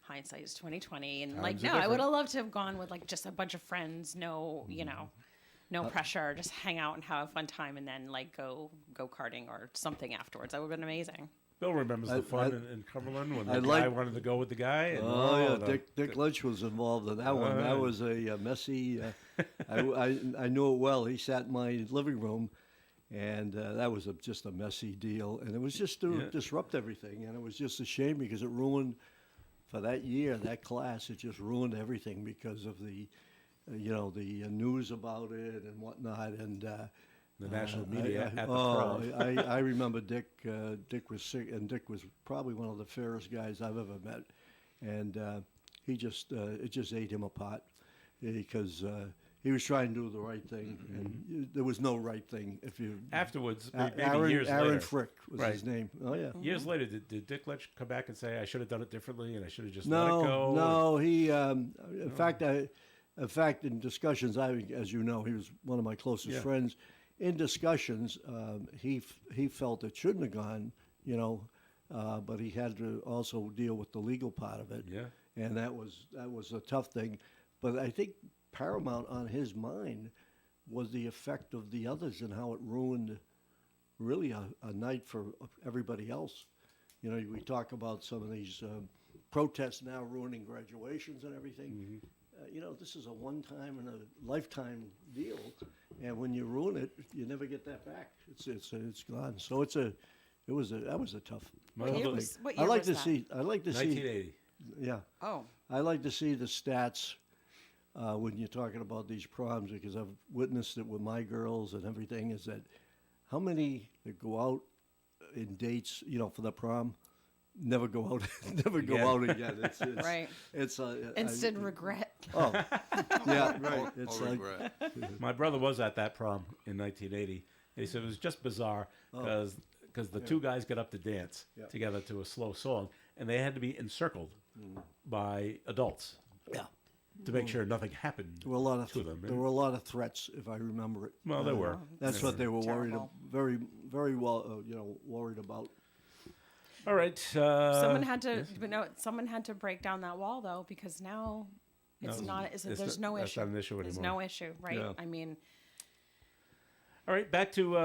hindsight is 2020, and Times are I would different. have loved to have gone with just a bunch of friends. No, no pressure, just hang out and have a fun time, and then go karting or something afterwards. That would have been amazing. Bill remembers the fun in Cumberland when the guy wanted to go with the guy. And, Oh yeah, the- Dick Lynch was involved in that one. That was a messy. I knew it well. He sat in my living room, and that was just a messy deal. And it was just to disrupt everything. And it was just a shame because it ruined for that year, that class. It just ruined everything because of the, the news about it and whatnot. And the national media at the oh, prom. I remember Dick. Dick was sick, and Dick was probably one of the fairest guys I've ever met, and he just it just ate him apart because he was trying to do the right thing, and there was no right thing. If you Afterwards, maybe Aaron, years Aaron later. Frick was Right. his name. Oh yeah. Years later, did Dick Letch come back and say, I should have done it differently and I should have just let it No, go? no. He, in fact, in discussions, as you know, he was one of my closest Yeah. friends. In discussions, he felt it shouldn't have gone, but he had to also deal with the legal part of it. Yeah. And that was a tough thing. But I think paramount on his mind was the effect of the others and how it ruined really a night for everybody else. We talk about some of these protests now ruining graduations and everything. This is a one-time and a lifetime deal, and when you ruin it, you never get that back. It's gone. So that was a tough. My What year older- was, what I year like was to that? see. I like to see. 1980. Yeah. Oh, I like to see the stats when you're talking about these proms because I've witnessed it with my girls and everything. Is that how many that go out in dates, for the prom, never go out, never go Again. out again. It's right. It's Instant regret. Oh, yeah, right. It's Or like regret. My brother was at that prom in 1980. He said it was just bizarre because the two guys got up to dance Yeah. together to a slow song, and they had to be encircled by adults yeah. to make sure nothing happened There were a lot of to them. there were a lot of threats, if I remember it. Well, there were. That's what they were worried, Terrible. very, very well, worried about. All right. Someone had to, but no, someone had to break down that wall though, because now it's not. There's no that's issue. not an issue There's anymore. no issue, right? Yeah. I mean, All right, back to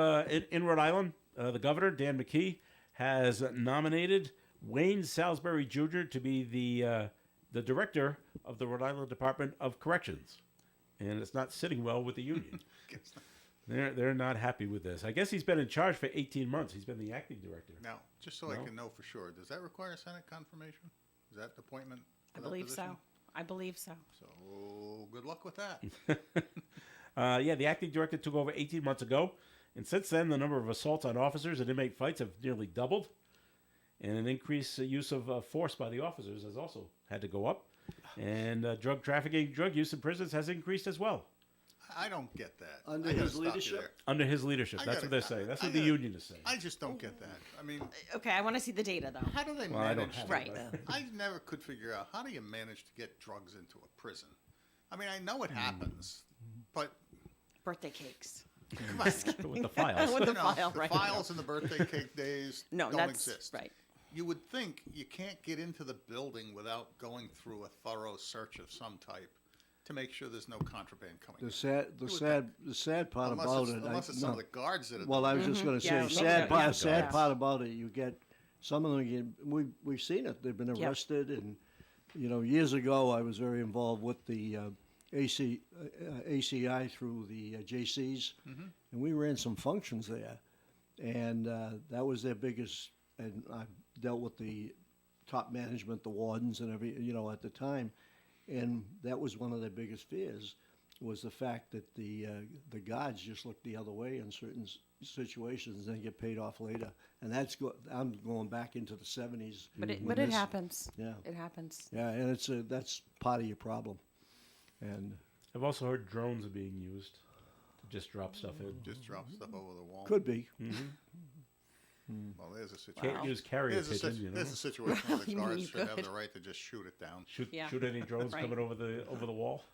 in Rhode Island. The governor, Dan McKee, has nominated Wayne Salisbury Jr. to be the director of the Rhode Island Department of Corrections, and it's not sitting well with the union. They're not happy with this. I guess he's been in charge for 18 months. He's been the acting director. Now, just so I No? can know for sure, does that require Senate confirmation? Is that the appointment? I for that believe position? so. I believe so. So good luck with that. Yeah, the acting director took over 18 months ago, and since then, the number of assaults on officers and inmate fights have nearly doubled, and an increased use of force by the officers has also had to go up, and drug trafficking, drug use in prisons has increased as well I don't get that. Under I gotta his stop you leadership? there. under his leadership. I That's gotta- what they're saying. That's I what the gotta- union is saying. I just don't get that. I mean, Okay, I want to see the data though. how do they Well, I don't manage? have Right. it, but- I never could figure out how do you manage to get drugs into a prison. I mean, I know it happens, but Birthday cakes. come on. with the files. With the You know, file, the right? files and the birthday cake days No, don't that's exist. right. You would think you can't get into the building without going through a thorough search of some type to make sure there's no contraband coming. in. The sad part Unless about it's, it. unless it's some of the guards that are. Well, I was just going to say, Yeah, sad part. yeah, Sad yeah. part about it, you get some of them. We've seen it. They've been Yep. arrested, and years ago, I was very involved with the ACI through the JCs, and we ran some functions there, and that was their biggest. And I dealt with the top management, the wardens, and at the time, and that was one of their biggest fears was the fact that the guards just look the other way in certain situations and then get paid off later. And I'm going back into the 70s. But it when this- happens. Yeah. It happens. Yeah, and that's part of your problem. And I've also heard drones are being used to just drop stuff in. Just drop stuff over the wall. could be. Well, there's a situation. Can't use carrier There's a, pigeon, sit- you know. there's a situation where the You mean guards you should have could. the right to just shoot it down. Shoot Yeah. any drones Right. coming over the wall,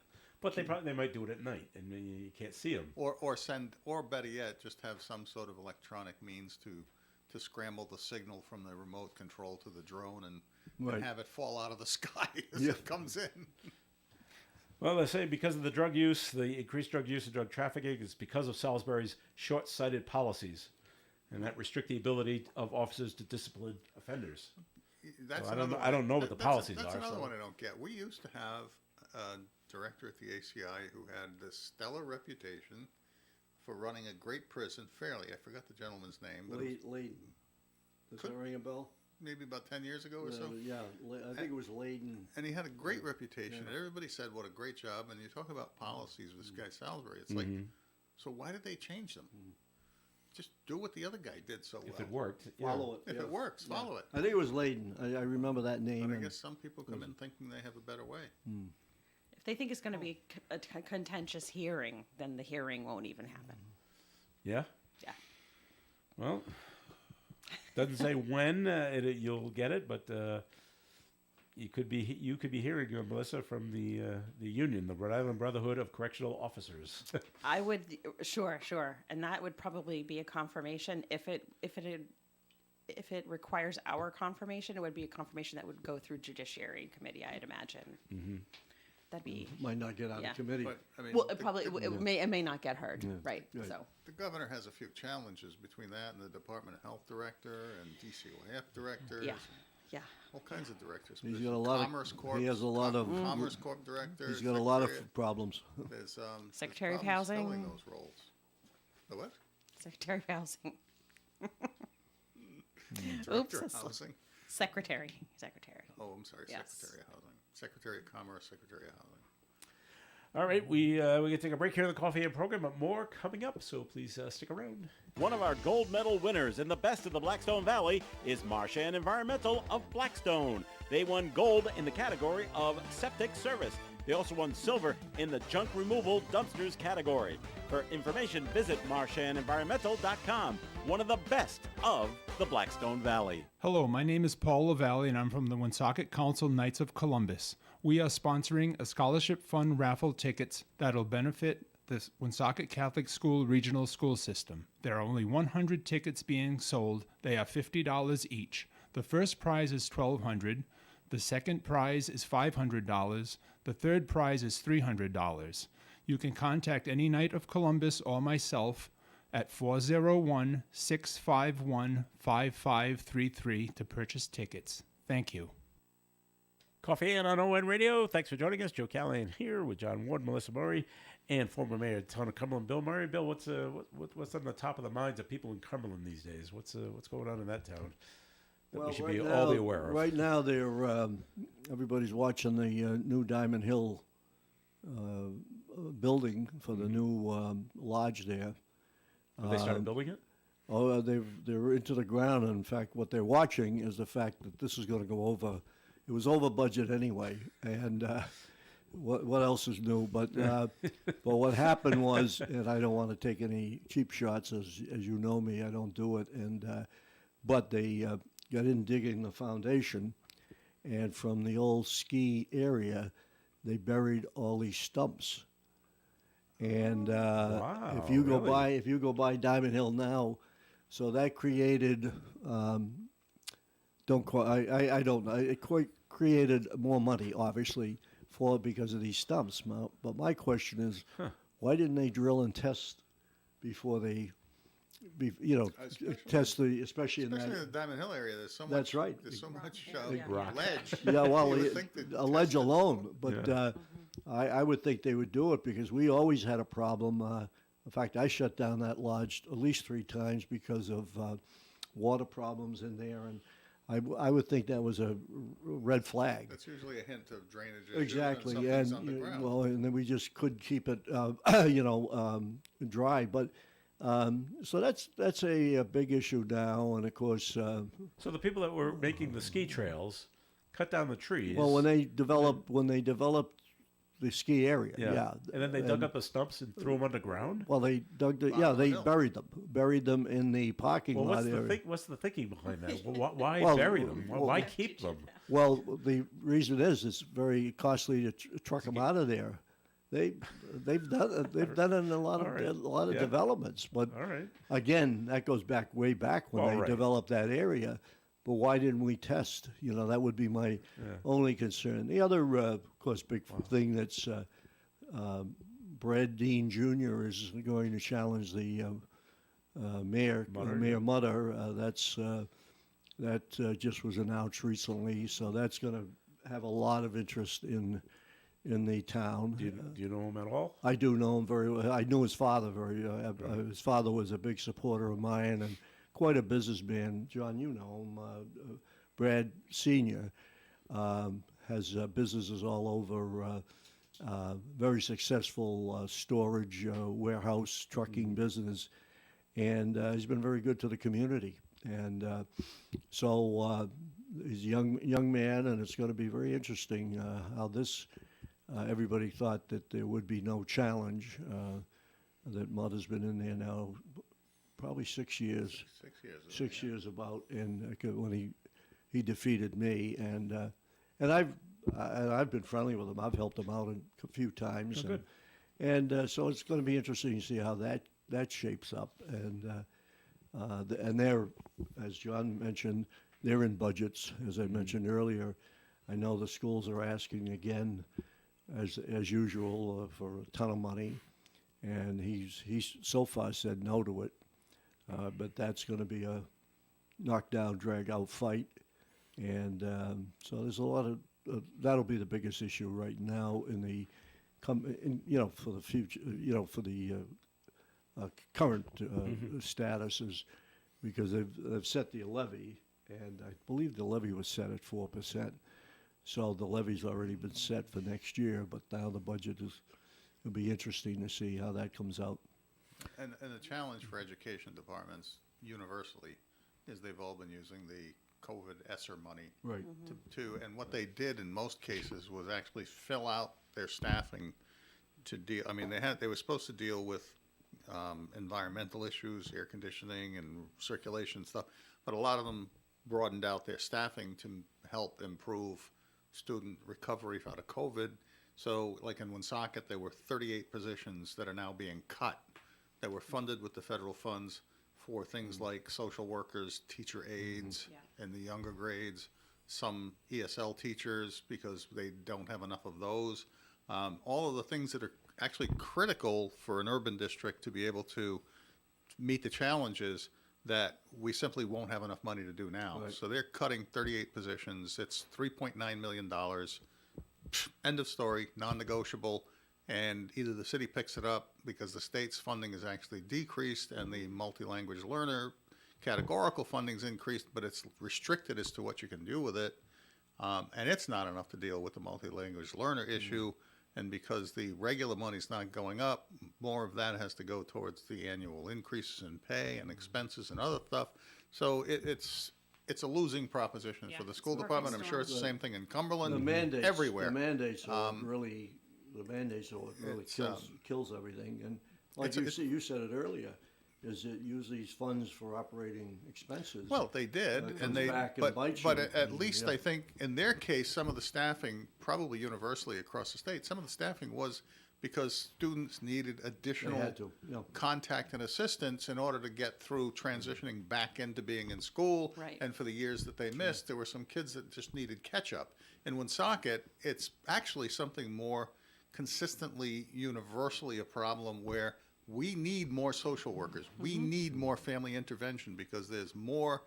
but they might do it at night, and you can't see them. Or better yet, just have some sort of electronic means to scramble the signal from the remote control to the drone and Right. have it fall out of the sky as Yeah. it comes in. Well, they say because of the drug use, the increased drug use and drug trafficking is because of Salisbury's short-sighted policies, and that restrict the ability of officers to discipline offenders. That's Well, I don't another know- I don't one- know what the that's a- policies That's are, another so- one I don't get. We used to have a director at the ACI who had this stellar reputation for running a great prison fairly. I forgot the gentleman's name, but it was Layden. Does that ring a bell? maybe about 10 years ago or so. Yeah, I think it was Layden. And he had a great reputation. And everybody said, what a great job. And you talk about policies with this guy Salisbury. It's like, so why did they change them? just do what the other guy did so well. If it worked, Follow it. If yeah. it works, follow it. I think it was Layden. I remember that name. But I and- guess some people come in thinking they have a better way. If they think it's going to be a contentious hearing, then the hearing won't even happen. Yeah. Yeah. Well, doesn't say when you'll get it, but you could be hearing Melissa from the union, the Rhode Island Brotherhood of Correctional Officers. I would, sure, and that would probably be a confirmation. If it requires our confirmation, it would be a confirmation that would go through Judiciary Committee, I'd imagine. Mm-hmm. That'd be Might not get out Yeah. of committee. But, I mean, well. It probably it may not get heard, right? Right. So the governor has a few challenges between that and the Department of Health director and DCOF directors. yeah. All kinds of directors. He's There's got a lot of- Commerce Corp. he has a lot of- Commerce Corp director. He's got a lot of Secretary- problems. There's Secretary of problems filling Housing. those roles. The what? Secretary of Housing. Director of it's- Housing. Secretary. Oh, I'm sorry. Yes. Secretary of Housing. Secretary of Commerce. Secretary of Housing. All right, we're gonna take a break here in the Coffee and program, but more coming up. So please stick around. One of our gold medal winners in the best of the Blackstone Valley is Marshan Environmental of Blackstone. They won gold in the category of septic service. They also won silver in the junk removal dumpsters category. For information, visit marshanenvironmental.com, one of the best of the Blackstone Valley. Hello, my name is Paul LaValle and I'm from the Woonsocket Council Knights of Columbus. We are sponsoring a scholarship fund raffle tickets that'll benefit the Woonsocket Catholic School Regional School System. There are only 100 tickets being sold. They are $50 each. The first prize is $1,200. The second prize is $500. The third prize is $300. You can contact any Knight of Columbus or myself at 401-651-5533 to purchase tickets. Thank you. Coffee and on ON Radio. Thanks for joining us. Joe Callahan here with John Ward, Melissa Murray, and former Mayor Town of Cumberland, Bill Murray. Bill, what's on the top of the minds of people in Cumberland these days? What's going on in that town that we should all be aware of? Right now, they're everybody's watching the new Diamond Hill building for the new lodge there. Have they started building it? Oh, they're into the ground. And in fact, what they're watching is the fact that this is going to go over. It was over budget anyway, and what else is new? But what happened was, and I don't want to take any cheap shots, as you know me, I don't do it. And but they got in digging the foundation, and from the old ski area, they buried all these stumps. And Wow, if you really? go by Diamond Hill now, so that created don't quite I don't know, it quite created more money obviously because of these stumps. But my question is, why didn't they drill and test before they test especially in Especially in the that. Diamond Hill area, there's so much. That's right. There's so much rock. ledge. Yeah, well, You would think they'd a ledge test it. alone, but I would think they would do it because we always had a problem. In fact, I shut down that lodge at least 3 times because of water problems in there, and I would think that was a red flag. That's usually a hint of drainage issues Exactly, and something's and underground. well, and then we just couldn't keep it, dry. But so that's a big issue now, and of course, So the people that were making the ski trails cut down the trees. well, when they developed the ski area, yeah, and then they dug up the stumps and threw them underground. Well, they dug they Hill. buried them in the parking Well, lot area. what's the thinking behind that? Why Well, bury them? well- Why keep them? Well, the reason is it's very costly to truck them out of there. They've done it in a lot of All right. a lot of Yeah. developments, but All right. again, that goes way back when Well, they right. developed that area. But why didn't we test? That would be my only concern. The other, of course, big thing that's Brad Dean Jr. is going to challenge the mayor, Mutter, Mayor Mutter. That just was announced recently, so that's going to have a lot of interest in the town. Do you know him at all? I do know him very well. I knew his father his father was a big supporter of mine and quite a businessman. John, you know him. Brad Sr. Has businesses all over, very successful storage, warehouse, trucking business. and he's been very good to the community. And so he's a young man, and it's going to be very interesting how this. Everybody thought that there would be no challenge. That Mother's been in there now, probably 6 years. 6 years. 6 years about, and when he defeated me, and I've been friendly with him. I've helped him out a few times, and so it's going to be interesting to see how that shapes up. And they're, as John mentioned, they're in budgets, as I mentioned earlier. I know the schools are asking again, as usual, for a ton of money, and he's so far said no to it. But that's going to be a knockdown, drag-out fight, and so there's a lot of that'll be the biggest issue right now in the for the future, for the current status is because they've set the levy, and I believe the levy was set at 4%. So the levy's already been set for next year, but now the budget it'll be interesting to see how that comes out. And the challenge for education departments universally is they've all been using the COVID ESSER money. Right. And what they did in most cases was actually fill out their staffing to deal. I mean, they were supposed to deal with environmental issues, air conditioning and circulation stuff, but a lot of them broadened out their staffing to help improve student recovery out of COVID. So like in Woonsocket, there were 38 positions that are now being cut that were funded with the federal funds for things like social workers, teacher aides in the younger grades, some ESL teachers because they don't have enough of those. All of the things that are actually critical for an urban district to be able to meet the challenges that we simply won't have enough money to do now. Right. So they're cutting 38 positions. It's $3.9 million. End of story, non-negotiable. And either the city picks it up because the state's funding is actually decreased and the multi-language learner categorical funding's increased, but it's restricted as to what you can do with it. And it's not enough to deal with the multi-language learner issue. And because the regular money's not going up, more of that has to go towards the annual increases in pay and expenses and other stuff. So it's a losing proposition for the school department. I'm sure it's the same thing in Cumberland. The mandates, everywhere. The mandates are really kills everything. And like you said it earlier, is it use these funds for operating expenses? Well, they did, and they back and bite but you. at least I think in their case, some of the staffing, probably universally across the state, some of the staffing was because students needed additional contact and assistance in order to get through transitioning back into being in school. Right. And for the years that they missed, there were some kids that just needed catch up. In Woonsocket, it's actually something more consistently, universally a problem where we need more social workers. We need more family intervention because there's more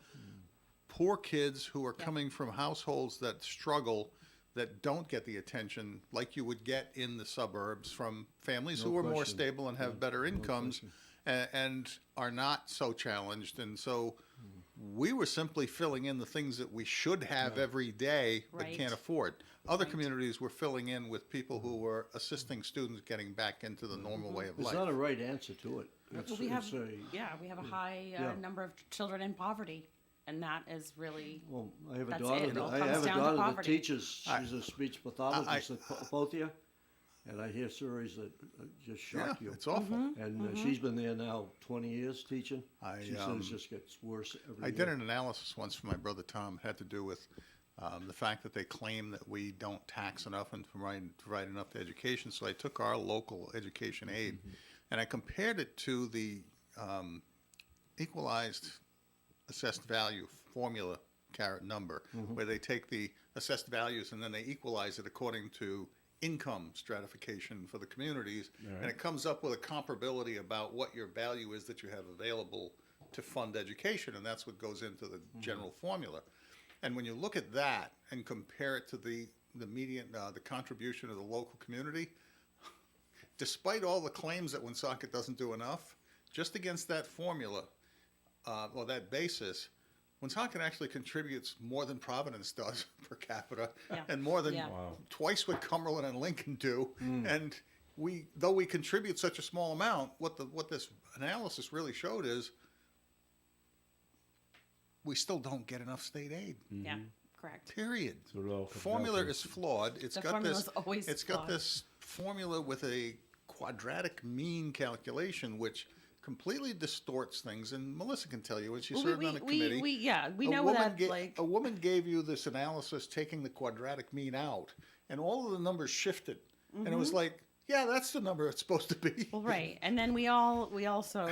poor kids who are coming from households that struggle, that don't get the attention like you would get in the suburbs from families who are more stable and have better incomes and are not so challenged. And so we were simply filling in the things that we should have every day but can't afford. Other communities were filling in with people who were assisting students getting back into the normal way of There's life. not a right answer to it. Well, we have a high number of children in poverty, and that is really Well, I have a that's daughter. it. It all I comes have a down to daughter that poverty. teaches. She's a speech pathologist at Pothia, and I hear stories that just shock you. It's awful. And she's been there now 20 years teaching. She says it just gets worse every year. I did an analysis once for my brother Tom. It had to do with the fact that they claim that we don't tax enough and provide enough to education. So I took our local education aid and I compared it to the equalized assessed value formula caret number, where they take the assessed values and then they equalize it according to income stratification for the communities. And it comes up with a comparability about what your value is that you have available to fund education. And that's what goes into the general formula. And when you look at that and compare it to the median, the contribution of the local community, despite all the claims that Woonsocket doesn't do enough, just against that formula, or that basis, Woonsocket actually contributes more than Providence does per capita, and more than twice what Cumberland and Lincoln do. And though we contribute such a small amount, what this analysis really showed is we still don't get enough state aid. Yeah, correct. Period. So it all comes Formula down to- is flawed. It's The got formula's this. always It's got flawed. this formula with a quadratic mean calculation, which completely distorts things. And Melissa can tell you when she Well, served on a committee. we a know woman that, like, a woman gave you this analysis taking the quadratic mean out, and all of the numbers shifted, and it was like, yeah, that's the number it's supposed to be. Mm-hmm. well, right. And then we also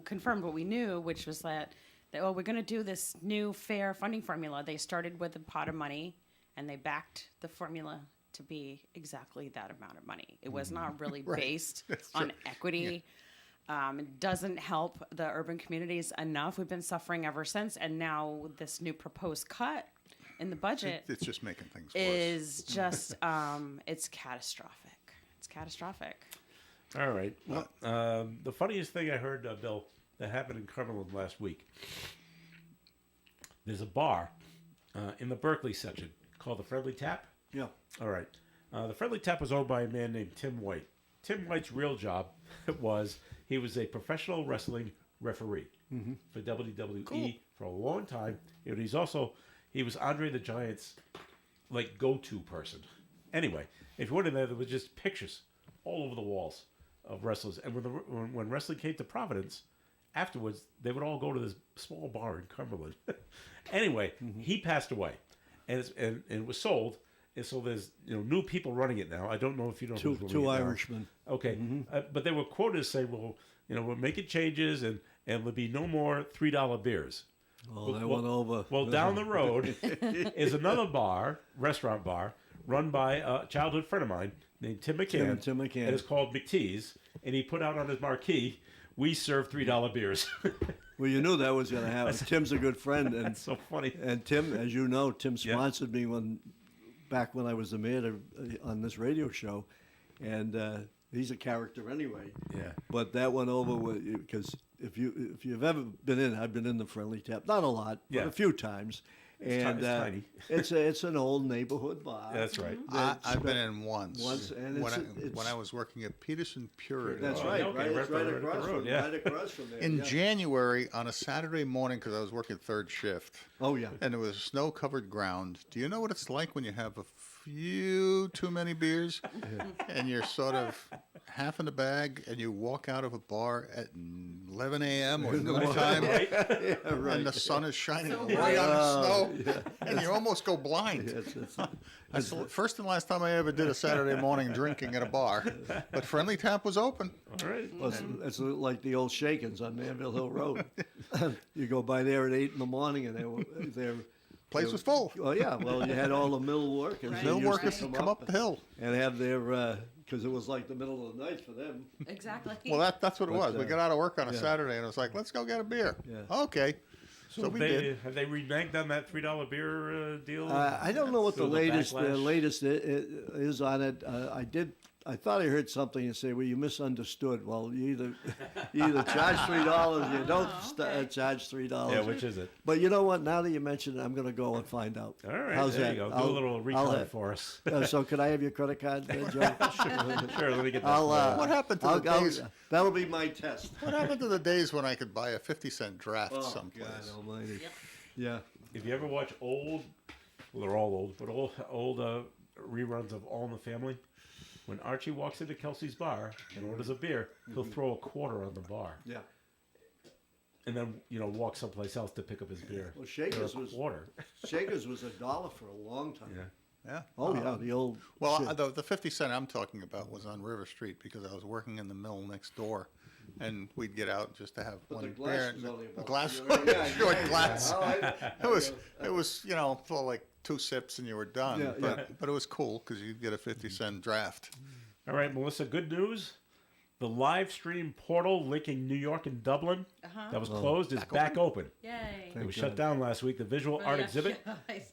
confirmed what we knew, which was that we're going to do this new fair funding formula. They started with a pot of money, and they backed the formula to be exactly that amount of money. It was not really based on equity. It doesn't help the urban communities enough. We've been suffering ever since, and now this new proposed cut in the budget It's just making things worse. is just it's catastrophic. It's catastrophic. All right. Well, the funniest thing I heard, Bill, that happened in Cumberland last week. There's a bar in the Berkeley section called the Friendly Tap. Yeah. All right. The Friendly Tap was owned by a man named Tim White. Tim White's real job was he was a professional wrestling referee for WWE for a long time. And he was Andre the Giant's like go-to person. Anyway, if you went in there was just pictures all over the walls of wrestlers. And when wrestling came to Providence, afterwards they would all go to this small bar in Cumberland. Anyway, he passed away, and it was sold. And so there's new people running it now. I don't know if you know who's running Two it now. Irishmen. Okay, but they were quoted as saying, "Well, we're making changes, and there'll be no more $3 beers." Oh, that went over. Well, down the road is another restaurant bar, run by a childhood friend of mine named Tim McCann. Tim McCann. And it's called McTee's, and he put out on his marquee, "We serve $3 beers." Well, you knew that was going to happen. Tim's a good friend, and That's so funny. And Tim, as you know, Tim sponsored me back when I was the mayor on this radio show, and he's a character anyway. Yeah. But that went over because if you've ever been in, I've been in the Friendly Tap, not a lot, Yeah. but a few times. And it's tiny. it's an old neighborhood bar. That's right. I've been in once. And when I was working at Peterson Purity. That's Oh, right, okay, right. It's right right up the across road, from yeah. right across from there. In yeah. January, on a Saturday morning, because I was working third shift, Oh yeah. and it was snow-covered ground. Do you know what it's like when you have a few too many beers, and you're sort of half in the bag, and you walk out of a bar at 11 a.m. or noontime, and the sun is shining right on the snow, and you almost go blind. That's the first and last time I ever did a Saturday morning drinking at a bar. But Friendly Tap was open. All right. Well, it's like the old Shakens on Manville Hill Road. You go by there at 8 in the morning, and they're Place was full. Oh yeah, well you had all the mill workers. Right. They Mill used to workers come up the hill. and have their because it was like the middle of the night for them. Exactly. Well, that's what it was. We got out of work on a yeah. Saturday, and it was like, let's go get a beer. Yeah. Okay. So we did. Have they reneged on that $3 beer deal? I don't know what the Through latest backlash? is on it. I thought I heard something and say, well, you misunderstood. Well, you either charge $3 or you don't charge $3. Yeah, which is it? But you know what? Now that you mention it, I'm going to go and find out. All right, How's there that? you go. Do I'll- a little I'll recon have- for us. So could I have your credit card, Joe? Sure, let me get that. What happened to the days? That'll be my test. What happened to the days when I could buy a 50-cent draft someplace? God almighty. Yeah. If you ever watch well, they're all old, but old reruns of All in the Family, when Archie walks into Kelsey's bar and orders a beer, he'll throw a quarter on the bar Yeah. and then walk someplace else to pick up his beer. Well, Shakers For a was quarter. Shakers was $1 for a long time. Yeah. Yeah. Oh yeah, the old. Well, shit. the 50 cent I'm talking about was on River Street because I was working in the mill next door, and we'd get out just to have But one the glass beer. was only A about- glass, Yeah, short glass. Oh, It was for like 2 sips and you were done. Yeah, but it was cool because you'd get a 50-cent draft. All right, Melissa, good news. The live stream portal linking New York and Dublin that was closed is back open. Yay. It was shut down last week. The visual art exhibit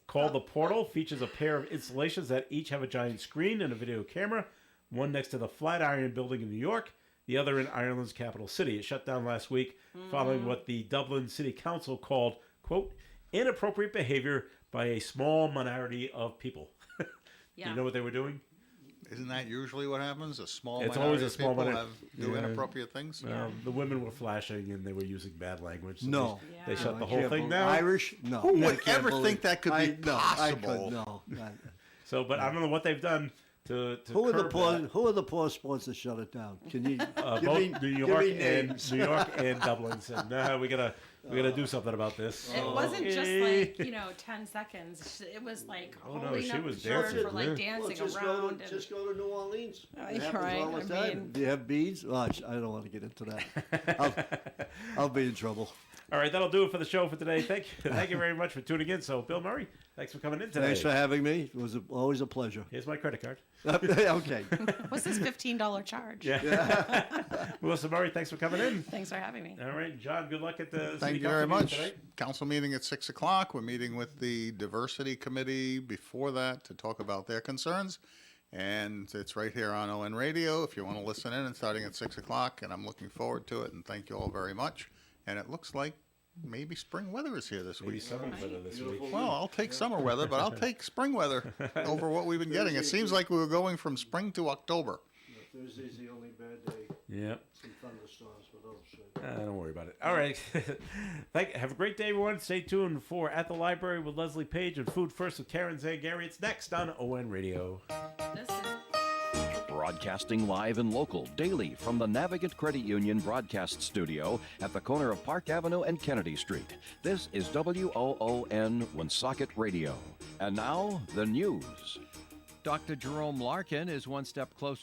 called The Portal features a pair of installations that each have a giant screen and a video camera, one next to the Flatiron Building in New York, the other in Ireland's capital city. It shut down last week following what the Dublin City Council called, quote, inappropriate behavior by a small minority of people. Do Yeah. you know what they were doing? Isn't that usually what happens? A small It's minority always a of small people minority. do Yeah. inappropriate things? The women were flashing and they were using bad language. So No. They shut the I whole can't thing believe- down. Irish? No. Who would I can't ever believe- think that could be possible? No. So, but I don't know what they've done to Who are the curb poor? that. Who are the poor sports that shut it down? Can you give Both me, New give York me and names? New York and Dublin said, "Nah, we gotta do something about this." It wasn't just like, 10 seconds. It was like Oh, no, holding she up was the shirt dancing, for like yeah. Well, dancing just around. Just go to New Orleans. It happens right, all the I time. mean- Do you have beads? Well, I don't want to get into that. I'll be in trouble. All right, that'll do it for the show for today. Thank you very much for tuning in. So, Bill Murray, thanks for coming in today. Thanks for having me. It was always a pleasure. Here's my credit card. Okay. What's this $15 charge? Yeah. Melissa Murray, thanks for coming in. Thanks for having me. All right, John, good luck at the Thank city you very council meeting much. tonight. Council meeting at 6 o'clock. We're meeting with the diversity committee before that to talk about their concerns. And it's right here on ON Radio if you want to listen in, and starting at 6 o'clock. And I'm looking forward to it. And thank you all very much. And it looks like maybe spring weather is here this Maybe week. summer weather this week. Well, I'll take summer weather, but I'll take spring weather over what we've been getting. It seems like we were going from spring to October. Thursday's the only bad day. Yeah. Some thunderstorms, but Don't worry about it. All right. Have a great day, everyone. Stay tuned for At the Library with Leslie Page and Food First with Karen Zangari. It's next on ON Radio. This is Broadcasting live and local daily from the Navigant Credit Union broadcast studio at the corner of Park Avenue and Kennedy Street. This is WOON Woonsocket Radio. And now, the news. Dr. Jerome Larkin is one step closer